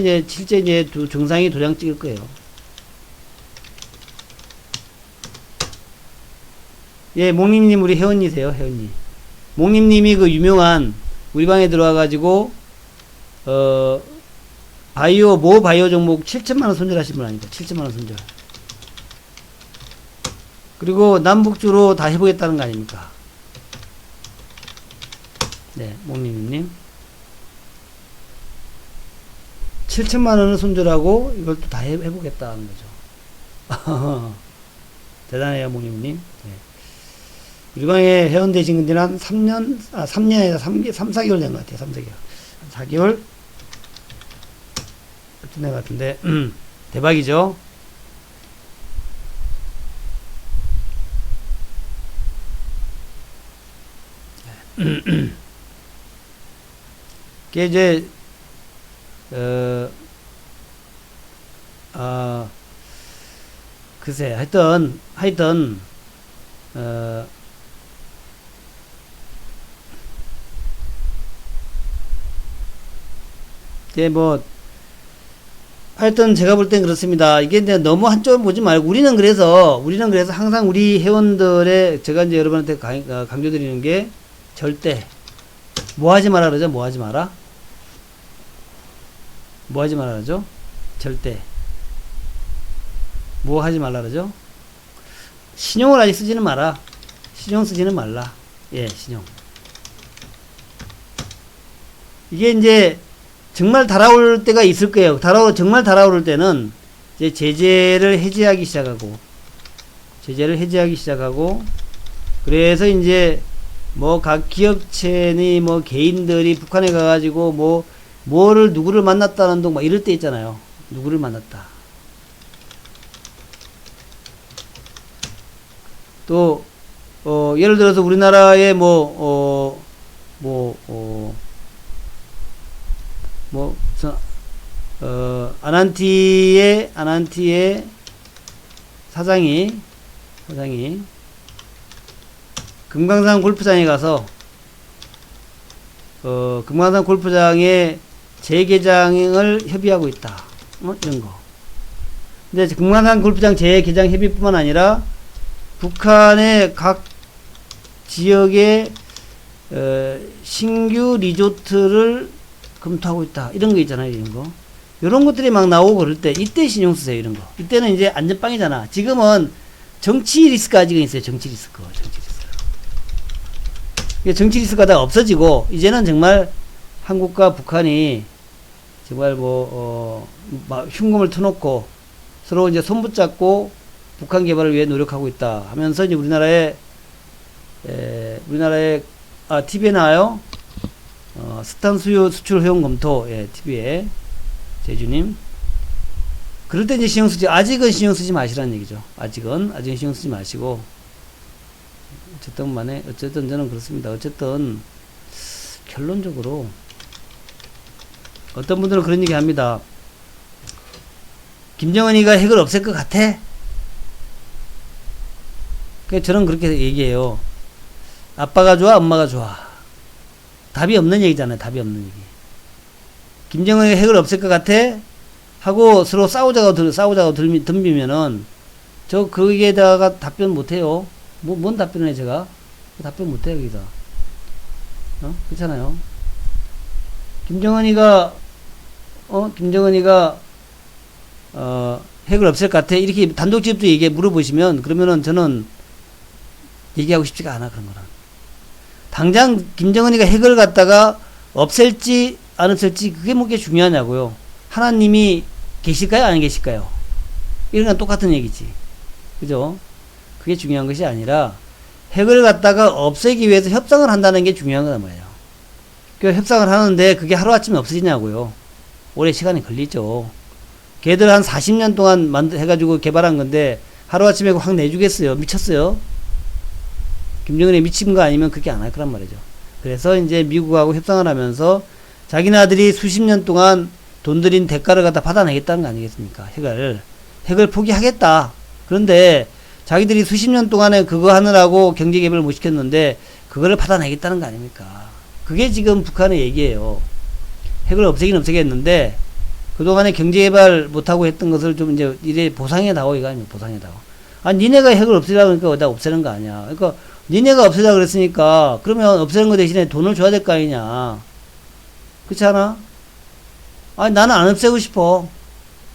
이제 실제 이제 정상이 도장 찍을 거예요. 예, 몽님님 우리 회원이세요, 회원님. 몽님님이 그 유명한 우리 방에 들어와가지고 모 바이오 종목 7천만원 손절하신 분 아닙니까? 7천만원 손절. 그리고 남북주로 다 해보겠다는 거 아닙니까? 네, 몽님님. 7천만원을 손절하고 이걸 또 다 해보겠다는 거죠. 대단해요, 몽님님. 네. 우리 방에 회원 되신 분들은 한 3년 아니라 3, 4개월 된 것 같아요. 3, 4개월. 4개월? 어떤 애 같은데, 대박이죠? 그게 이제, 글쎄, 하여튼, 이제 뭐, 하여튼 제가 볼 땐 그렇습니다. 이게 이제 너무 한쪽을 보지 말고, 우리는 그래서 항상 우리 회원들의, 제가 이제 여러분한테 강조드리는 게, 절대, 뭐 하지 마라 그러죠? 뭐 하지 마라? 뭐 하지 마라 그러죠? 절대. 뭐 하지 말라 그러죠? 신용을 아직 쓰지는 마라. 신용 쓰지는 말라. 예, 신용. 이게 이제, 정말 달아올 때가 있을 거예요. 정말 달아오를 때는 이제 제재를 해제하기 시작하고, 그래서 이제 뭐 각 기업체니 뭐 개인들이 북한에 가가지고 뭐를 누구를 만났다는 둥 막 이럴 때 있잖아요. 누구를 만났다. 또 예를 들어서 우리나라의 아난티의 사장이 금강산 골프장에 가서 금강산 골프장의 재개장을 협의하고 있다. 이런 거. 근데 금강산 골프장 재개장 협의뿐만 아니라 북한의 각 지역의 신규 리조트를 검토하고 있다. 이런 거 있잖아요, 이런 거. 이런 것들이 막 나오고 그럴 때, 이때 신경 쓰세요, 이런 거. 이때는 이제 안전빵이잖아. 지금은 정치 리스크가 아직은 있어요, 정치 리스크. 정치 리스크가 다 없어지고, 이제는 정말 한국과 북한이 정말 흉금을 터놓고 서로 이제 손붙잡고 북한 개발을 위해 노력하고 있다 하면서 이제 우리나라의 TV에 나와요. 스탄 수출 허용 검토, 예, TV에 제주님. 그럴 때 이제 신경 쓰지, 아직은 신경 쓰지 마시라는 얘기죠. 아직은 신경 쓰지 마시고. 어쨌든 저는 그렇습니다. 어쨌든, 결론적으로, 어떤 분들은 그런 얘기 합니다. 김정은이가 핵을 없앨 것 같아? 저는 그렇게 얘기해요. 아빠가 좋아, 엄마가 좋아. 답이 없는 얘기잖아요. 답이 없는 얘기. 김정은이 핵을 없앨 것 같아? 하고 서로 싸우자고 덤비면은, 거기에다가 답변 못해요. 뭔 답변을 해, 제가? 답변 못해요, 여기다. 그렇잖아요. 김정은이가 핵을 없앨 것 같아? 이렇게 단독집도 물어보시면, 그러면은 저는 얘기하고 싶지가 않아, 그런 거는. 당장 김정은이가 핵을 갖다가 없앨지 안 없앨지 그게 뭐 그게 중요하냐고요. 하나님이 계실까요? 안 계실까요? 이런 건 똑같은 얘기지. 그죠? 그게 중요한 것이 아니라 핵을 갖다가 없애기 위해서 협상을 한다는 게 중요한 거란 말이에요. 그 협상을 하는데 그게 하루아침에 없어지냐고요. 오래 시간이 걸리죠. 걔들 한 40년 동안 해가지고 개발한 건데 하루아침에 확 내주겠어요? 미쳤어요? 김정은이 미친 거 아니면 그렇게 안 할 거란 말이죠. 그래서 이제 미국하고 협상을 하면서 자기네들이 수십 년 동안 돈 들인 대가를 갖다 받아내겠다는 거 아니겠습니까? 핵을 포기하겠다. 그런데 자기들이 수십 년 동안에 그거 하느라고 경제 개발을 못 시켰는데 그거를 받아내겠다는 거 아닙니까? 그게 지금 북한의 얘기예요. 핵을 없애긴 없애겠는데 그동안에 경제 개발 못하고 했던 것을 좀 이제 이래 보상해 다오 이거 아니에요. 보상해 다오. 아 니네가 핵을 없애라고 그러니까 내가 없애는 거 아니야. 그러니까 니네가 없애자 그랬으니까 그러면 없애는 거 대신에 돈을 줘야 될 거 아니냐. 그렇지 않아? 아니 나는 안 없애고 싶어.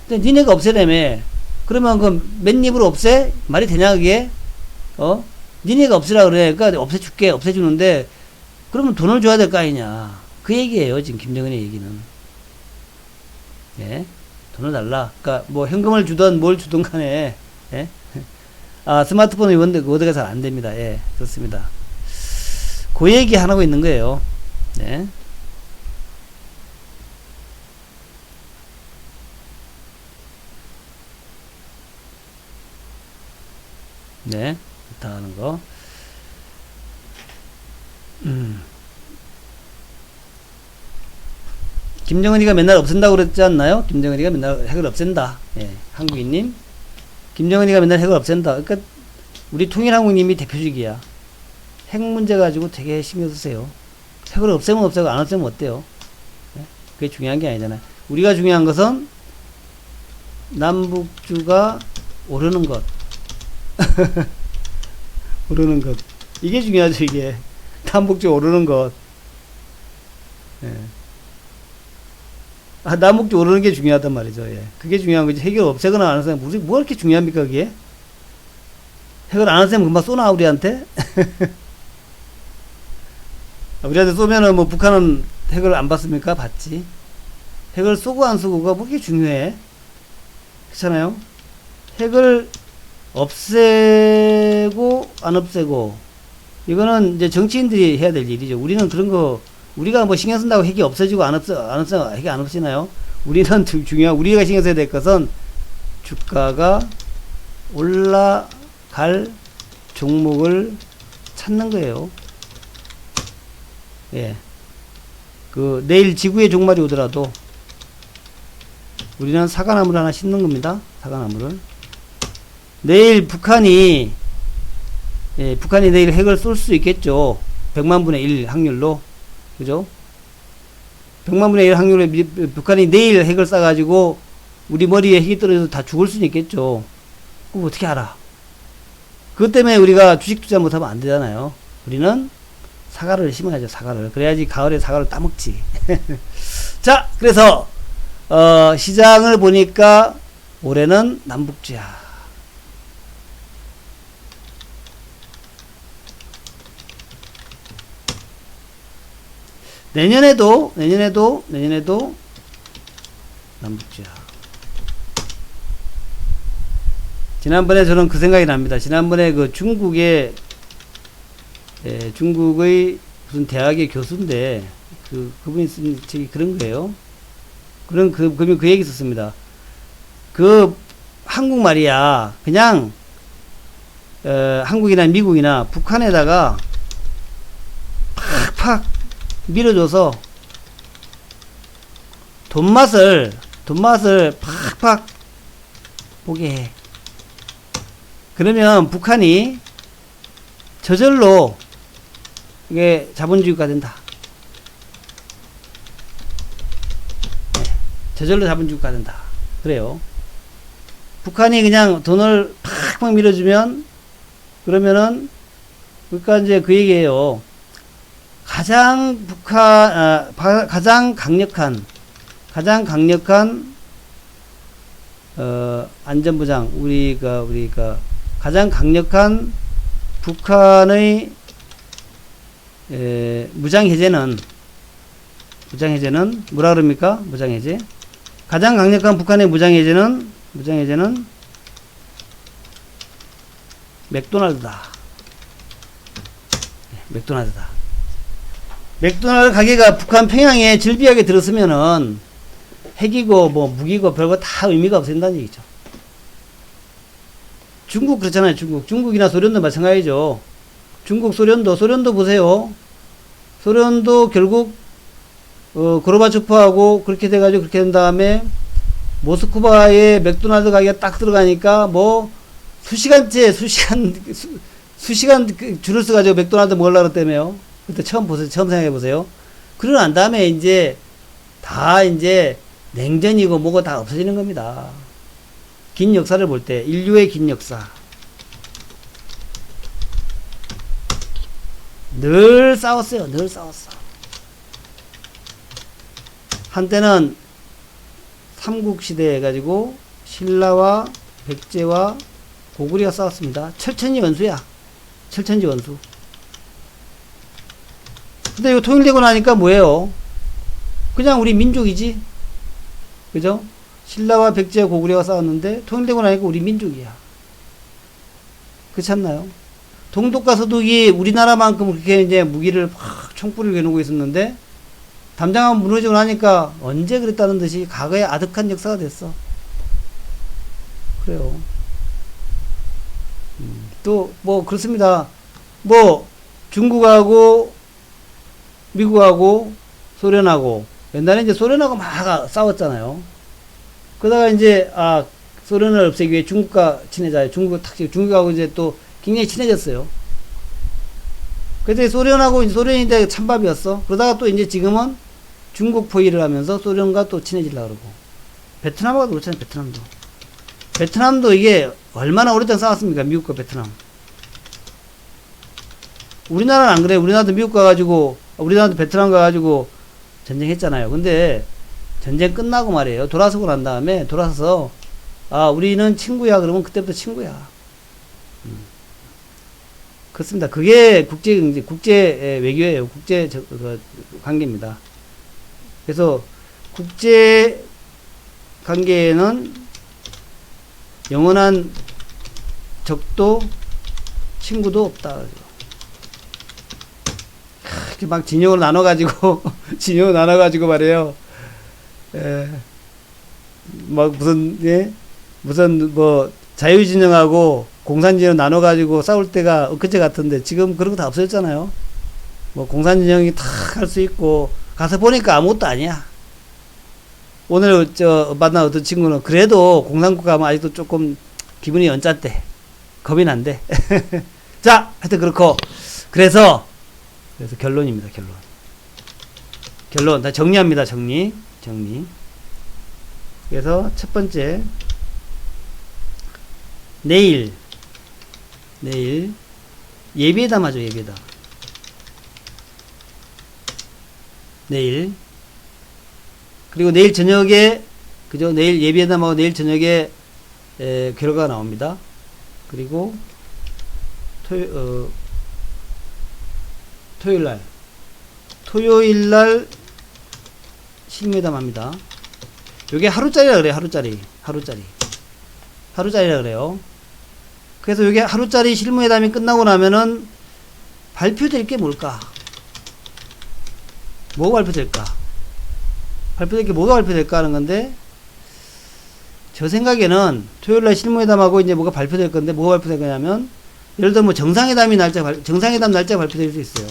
근데 니네가 없애라며. 그러면 그 맨입으로 없애? 말이 되냐 그게? 니네가 없애라 그래. 그러니까 없애줄게. 없애주는데 그러면 돈을 줘야 될 거 아니냐. 그 얘기예요. 지금 김정은의 얘기는. 예? 돈을 달라. 그러니까 뭐 현금을 주든 뭘 주든 간에 예? 아 스마트폰의 워드가 잘 안 됩니다. 예, 그렇습니다. 그 얘기 하고 있는 거예요. 네. 네, 다 하는 거. 김정은이가 맨날 없앤다고 그랬지 않나요? 김정은이가 맨날 핵을 없앤다. 예, 한국인님. 김정은이가 맨날 핵을 없앤다. 그러니까 우리 통일한국님이 대표적이야. 핵 문제 가지고 되게 신경 쓰세요. 핵을 없애면 없애고 안 없애면 어때요? 예? 그게 중요한 게 아니잖아요. 우리가 중요한 것은 남북주가 오르는 것. 오르는 것. 이게 중요하죠, 이게. 남북주 오르는 것. 예. 아, 남북주 오르는 게 중요하단 말이죠. 예. 그게 중요한 거지. 핵을 없애거나 안 없애거나, 뭐 이렇게 중요합니까, 그게? 핵을 안 없애면 금방 쏘나, 우리한테? 우리한테 쏘면은 뭐 북한은 핵을 안 받습니까? 받지. 핵을 쏘고 안 쏘고가 뭐 그게 중요해? 그렇잖아요? 핵을 없애고 안 없애고 이거는 이제 정치인들이 해야 될 일이죠. 우리는 그런 거 우리가 뭐 신경 쓴다고 핵이 없어지고 안 없어 핵이 안 없어지나요? 우리는 중요한 우리가 신경 써야 될 것은 주가가 올라갈 종목을 찾는 거예요. 예. 그 내일 지구의 종말이 오더라도 우리는 사과나무를 하나 심는 겁니다. 사과나무를. 내일 북한이 내일 핵을 쏠 수 있겠죠. 100만 분의 1 확률로. 그죠? 100만 분의 1 확률로 북한이 내일 핵을 쏴가지고 우리 머리에 핵이 떨어져서 다 죽을 수는 있겠죠. 그럼 어떻게 알아? 그것 때문에 우리가 주식 투자 못하면 안 되잖아요. 우리는 사과를 심어야죠. 사과를. 그래야지 가을에 사과를 따먹지. 자, 그래서 시장을 보니까 올해는 남북주야. 내년에도 남북주야. 지난번에 저는 그 생각이 납니다. 지난번에 그 중국의 무슨 대학의 교수인데 그분이 쓴 책이 그런 거예요. 그분이 그 얘기 썼습니다. 그 한국 말이야 그냥 한국이나 미국이나 북한에다가 팍팍 밀어줘서 돈맛을 팍팍 보게 해. 그러면 북한이 저절로 이게 자본주의가 된다. 네, 저절로 자본주의가 된다. 그래요. 북한이 그냥 돈을 팍팍 밀어주면 그러면은 그러니까 이제 그 얘기예요. 가장 강력한 안전보장 우리가 가장 강력한 북한의 무장해제는 뭐라 그럽니까? 무장해제 가장 강력한 북한의 무장해제는 맥도날드다. 맥도날드다. 맥도날드 가게가 북한 평양에 질비하게 들었으면은 핵이고 뭐 무기고 별거 다 의미가 없앤다는 얘기죠. 중국 그렇잖아요. 중국이나 소련도 마찬가지죠. 중국, 소련도 보세요. 소련도 결국 고르바초프하고 그렇게 돼가지고 그렇게 된 다음에 모스크바에 맥도날드 가게가 딱 들어가니까 뭐 수시간 줄을 서가지고 맥도날드 먹으려고 그랬다며요. 그때 처음 생각해보세요. 그러고 난 다음에 이제 다 이제 냉전이고 뭐고 다 없어지는 겁니다. 긴 역사를 볼 때, 인류의 긴 역사. 늘 싸웠어요. 늘 싸웠어. 한때는 삼국시대 해가지고 신라와 백제와 고구려가 싸웠습니다. 철천지 원수야. 철천지 원수. 근데 이거 통일되고 나니까 뭐예요? 그냥 우리 민족이지. 그죠? 신라와 백제와 고구려가 싸웠는데 통일되고 나니까 우리 민족이야. 그렇지 않나요? 동독과 서독이 우리나라만큼 그렇게 이제 무기를 확 총불을 겨누고 있었는데 담장함 무너지고 나니까 언제 그랬다는 듯이 과거의 아득한 역사가 됐어. 그래요. 또 뭐 그렇습니다. 뭐 중국하고 미국하고 소련하고 옛날에 이제 소련하고 막 싸웠잖아요. 그러다가 이제 소련을 없애기 위해 중국과 친해져요. 중국하고 이제 또 굉장히 친해졌어요. 그때 소련하고 소련인데 찬밥이었어. 그러다가 또 이제 지금은 중국 포위를 하면서 소련과 또 친해지려고 그러고. 베트남하고도 그렇잖아요. 베트남도 이게 얼마나 오랫동안 싸웠습니까? 미국과 베트남. 우리나라는 안 그래요. 우리나라도 미국 가가지고, 우리나라도 베트남 가가지고 전쟁했잖아요. 근데 전쟁 끝나고 말이에요. 돌아서고 난 다음에 돌아서서 우리는 친구야. 그러면 그때부터 친구야. 그렇습니다. 그게 국제 외교예요. 국제 관계입니다. 그래서 국제 관계에는 영원한 적도 친구도 없다. 이렇게 막 진영을 나눠가지고 말이에요. 막 무슨 뭐 자유진영하고 공산진영 나눠가지고 싸울 때가 엊그제 같은데 지금 그런 거 다 없어졌잖아요. 뭐 공산진영이 다 할 수 있고 가서 보니까 아무것도 아니야. 오늘 만난 어떤 친구는 그래도 공산국가 하면 아직도 조금 기분이 언짢대. 겁이 난대. 자, 하여튼 그렇고 그래서 결론입니다. 결론. 다 정리합니다. 정리. 그래서 첫 번째 내일 예비회담 하죠. 예비회담. 내일. 그리고 내일 저녁에 그죠? 내일 예비회담하고 내일 저녁에 결과가 나옵니다. 그리고 토요일날 실무회담 합니다. 요게 하루짜리라 그래요. 하루짜리라 그래요. 그래서 요게 하루짜리 실무회담이 끝나고 나면은 발표될 게 뭘까? 뭐가 발표될까? 발표될 게 뭐가 발표될까 하는 건데, 저 생각에는 토요일날 실무회담하고 이제 뭐가 발표될 건데, 뭐가 발표될 거냐면, 예를 들어 뭐 정상회담 날짜 발표될 수 있어요.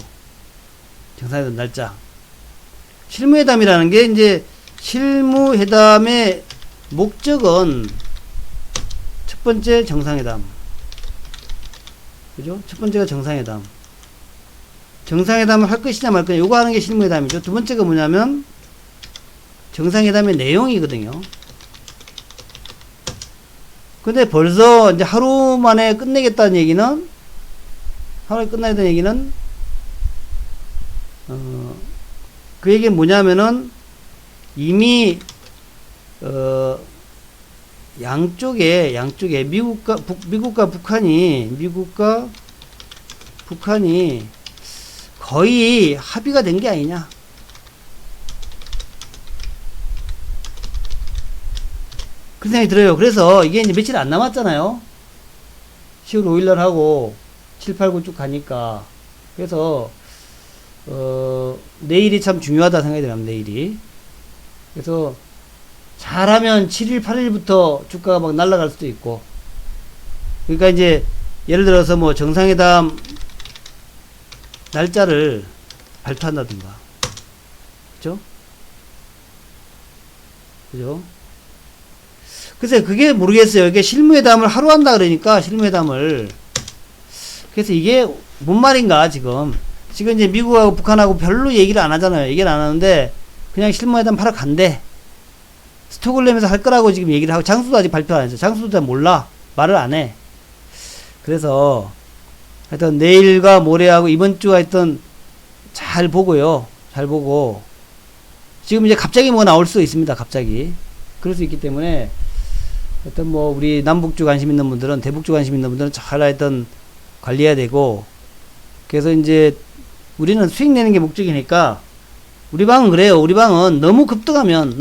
정상회담 날짜. 실무회담이라는 게 이제 실무회담의 목적은 첫 번째 정상회담. 그죠? 첫 번째가 정상회담. 정상회담을 할 것이냐 말 거냐, 요거 하는 게 실무회담이죠. 두 번째가 뭐냐면, 정상회담의 내용이거든요. 근데 벌써 이제 하루 만에 끝내겠다는 얘기는, 그 얘기는 뭐냐면은, 이미, 양쪽에, 미국과 북한이 거의 합의가 된 게 아니냐. 그런 생각이 들어요. 그래서 이게 이제 며칠 안 남았잖아요. 10월 5일날 하고 7, 8, 9 쭉 가니까. 그래서 내일이 참 중요하다 생각이 들어요. 내일이. 그래서 잘하면 7일, 8일부터 주가가 막 날아갈 수도 있고. 그러니까 이제 예를 들어서 뭐 정상회담 날짜를 발표한다든가. 그죠? 그죠? 글쎄, 그게 모르겠어요. 이게 실무회담을 하루 한다 그러니까, 실무회담을. 그래서 이게 뭔 말인가, 지금. 지금 이제 미국하고 북한하고 별로 얘기를 안 하잖아요. 얘기를 안 하는데, 그냥 실무회담 하러 간대. 스톡홀름에서 할 거라고 지금 얘기를 하고, 장소도 아직 발표 안 했어. 장소도 잘 몰라. 말을 안 해. 그래서, 하여튼 내일과 모레하고 이번 주가 하여튼 잘 보고요. 잘 보고. 지금 이제 갑자기 뭐 나올 수 있습니다. 갑자기. 그럴 수 있기 때문에, 하여튼 뭐 우리 남북주 관심 있는 분들은, 대북주 관심 있는 분들은 잘 하여튼 관리해야 되고, 그래서 이제 우리는 수익 내는 게 목적이니까, 우리 방은 그래요. 우리 방은 너무 급등하면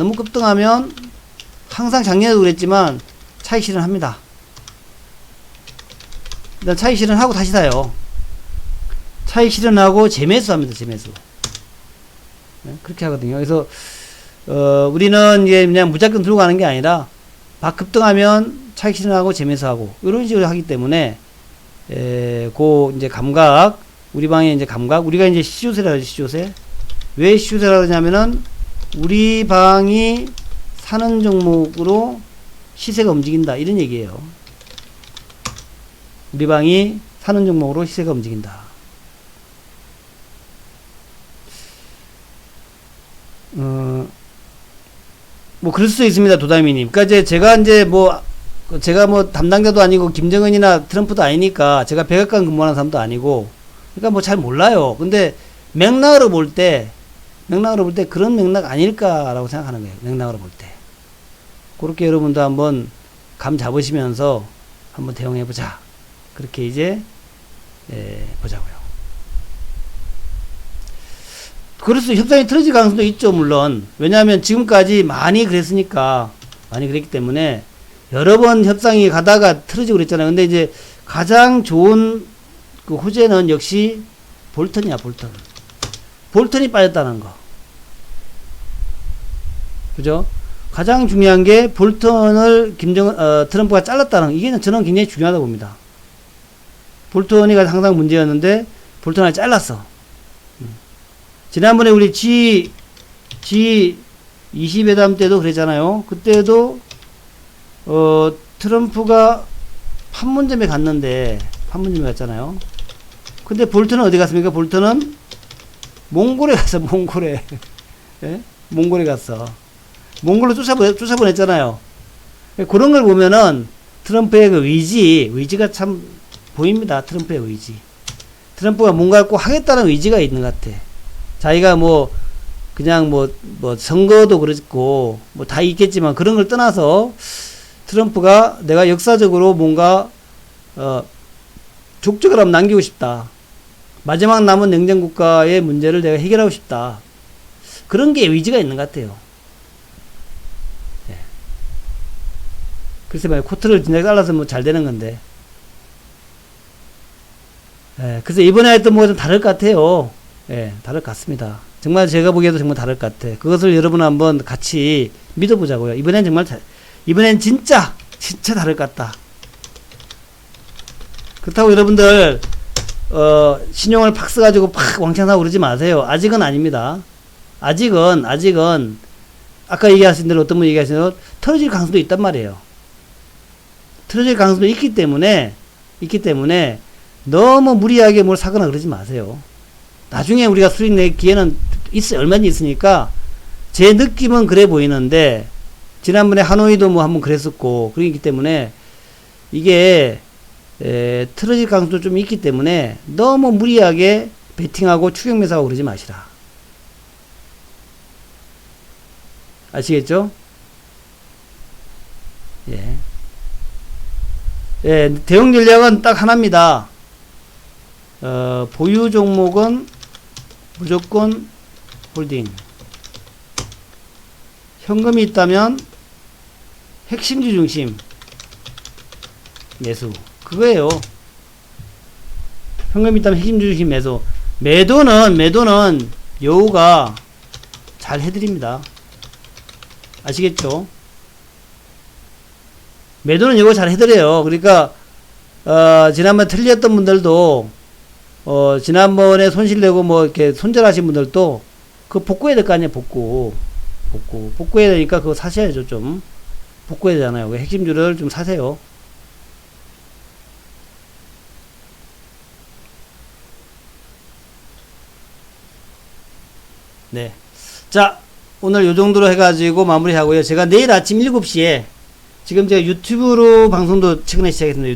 항상 작년에도 그랬지만 차익 실현합니다. 일단 차익 실현하고 다시 사요. 차익 실현하고 재매수합니다. 재매수. 네, 그렇게 하거든요. 그래서 우리는 이제 그냥 무작정 들고 가는 게 아니라 막 급등하면 차익 실현하고 재매수하고 이런 식으로 하기 때문에 그 이제 감각, 우리 방의 이제 감각, 우리가 이제 시조세라 하죠. 시조세. 왜 시조세라 그러냐면은 우리 방이 사는 종목으로 시세가 움직인다 이런 얘기예요. 우리 방이 사는 종목으로 시세가 움직인다. 뭐 그럴 수도 있습니다. 도다미님. 그러니까 이제 제가 뭐 담당자도 아니고 김정은이나 트럼프도 아니니까 제가 백악관 근무하는 사람도 아니고 그러니까 뭐 잘 몰라요. 근데 맥락으로 볼 때 그런 맥락 아닐까라고 생각하는 거예요. 맥락으로 볼 때. 그렇게 여러분도 한번 감 잡으시면서 한번 대응해보자. 그렇게 이제 보자고요. 그래서 협상이 틀어질 가능성도 있죠. 물론. 왜냐하면 지금까지 많이 그랬으니까 많이 그랬기 때문에 여러 번 협상이 가다가 틀어지고 그랬잖아요. 근데 이제 가장 좋은 그 호재는 역시 볼턴이야. 볼턴이 빠졌다는 거. 그죠? 가장 중요한 게 볼턴을 트럼프가 잘랐다는 거. 이게 저는 굉장히 중요하다고 봅니다. 볼턴이 항상 문제였는데 볼턴을 잘랐어. 지난번에 우리 G20 회담 때도 그랬잖아요. 그때도 트럼프가 판문점에 갔잖아요. 근데 볼턴은 어디 갔습니까? 볼턴은 몽골에 갔어. 몽골에. 예? 몽골에 갔어. 몽골로 쫓아보냈잖아요. 그런 걸 보면은 트럼프의 그 의지가 참 보입니다. 트럼프의 의지. 트럼프가 뭔가를 꼭 하겠다는 의지가 있는 것 같아. 자기가 그냥 선거도 그렇고, 다 있겠지만 그런 걸 떠나서 트럼프가 내가 역사적으로 뭔가, 족적을 한번 남기고 싶다. 마지막 남은 냉전국가의 문제를 내가 해결하고 싶다. 그런 게 의지가 있는 것 같아요. 예. 글쎄 말이야, 코트를 진작 잘라서 잘 되는 건데. 예. 그래서 이번에 하여튼 좀 다를 것 같아요. 예, 다를 것 같습니다. 정말 제가 보기에도 정말 다를 것 같아. 그것을 여러분 한번 같이 믿어보자고요. 이번엔 진짜 다를 것 같다. 그렇다고 여러분들, 신용을 팍 써가지고 팍 왕창 사고 그러지 마세요. 아직은 아닙니다. 아직은, 아까 얘기하신 대로 어떤 분이 얘기하신 대로 틀어질 가능성도 있단 말이에요. 틀어질 가능성도 있기 때문에 너무 무리하게 뭘 사거나 그러지 마세요. 나중에 우리가 수익 낼 기회는 얼마든지 있으니까 제 느낌은 그래 보이는데 지난번에 하노이도 한번 그랬었고 그러기 때문에 이게 틀어질 가능성도 좀 있기 때문에 너무 무리하게 베팅하고 추격 매수하고 그러지 마시라. 아시겠죠? 예. 예, 대응 전략은 딱 하나입니다. 보유 종목은 무조건 홀딩. 현금이 있다면 핵심주 중심 매수 그거예요. 현금 있다면 핵심주 중심 매수. 매도는 여우가 잘 해드립니다. 아시겠죠? 매도는 여우가 잘 해드려요. 그러니까 지난번 틀렸던 분들도 지난번에 손실 내고 뭐 이렇게 손절하신 분들도 그거 복구해야 될 거 아니에요. 복구해야 되니까 그거 사셔야죠. 좀 복구해야 되잖아요. 그 핵심주를 좀 사세요. 네. 자, 오늘 요 정도로 해가지고 마무리 하고요. 제가 내일 아침 7시에 지금 제가 유튜브로 방송도 최근에 시작했습니다.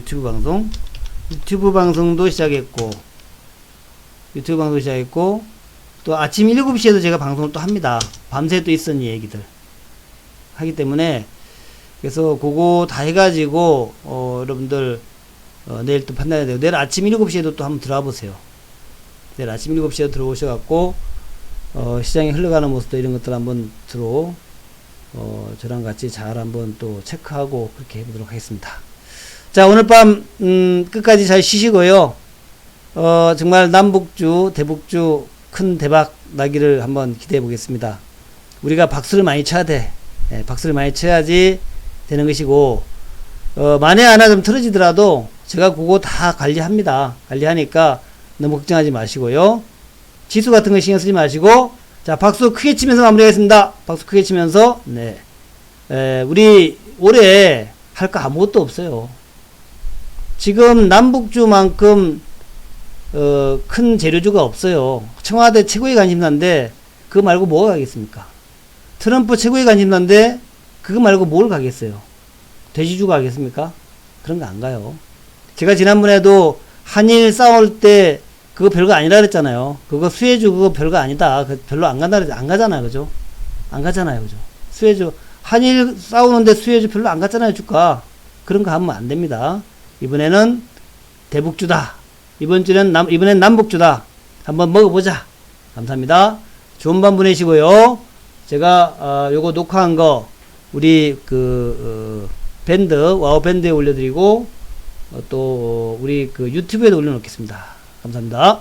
유튜브 방송도 시작했고 또 아침 7시에도 제가 방송을 또 합니다. 밤새 또 있었는 얘기들 하기 때문에 그래서 그거 다 해가지고 여러분들 내일 또 판단해야 돼요. 내일 아침 7시에도 또 한번 들어와 보세요. 내일 아침 7시에 들어오셔갖고 시장이 흘러가는 모습도 이런 것들 한번 저랑 같이 잘 한번 또 체크하고 그렇게 해보도록 하겠습니다. 자, 오늘 밤 끝까지 잘 쉬시고요. 정말 남북주 대북주 큰 대박 나기를 한번 기대해 보겠습니다. 우리가 박수를 많이 쳐야 돼. 박수를 많이 쳐야지 되는 것이고 만에 하나 좀 틀어지더라도 제가 그거 다 관리합니다. 관리하니까 너무 걱정하지 마시고요. 지수 같은 거 신경 쓰지 마시고 자, 박수 크게 치면서 마무리하겠습니다. 박수 크게 치면서 네. 우리 올해 할 거 아무것도 없어요. 지금 남북주만큼 큰 재료주가 없어요. 청와대 최고의 관심사인데 그거 말고 뭐가 가겠습니까? 트럼프 최고의 관심사인데 그거 말고 뭘 가겠어요? 돼지주가 가겠습니까? 그런 거 안 가요. 제가 지난번에도 한일 싸울 때 그거 별거 아니라 그랬잖아요. 그거 수혜주 그거 별거 아니다. 별로 안 간다 그랬지. 안 가잖아요. 그죠? 안 가잖아요. 그죠? 수혜주 한일 싸우는데 수혜주 별로 안 갔잖아요. 주가. 그런 거 하면 안 됩니다. 이번에는 대북주다. 이번엔 남북주다. 한번 먹어보자. 감사합니다. 좋은 밤 보내시고요. 제가 요거 녹화한 거 우리 밴드 와우 밴드에 올려드리고 또 우리 유튜브에도 올려놓겠습니다. 감사합니다.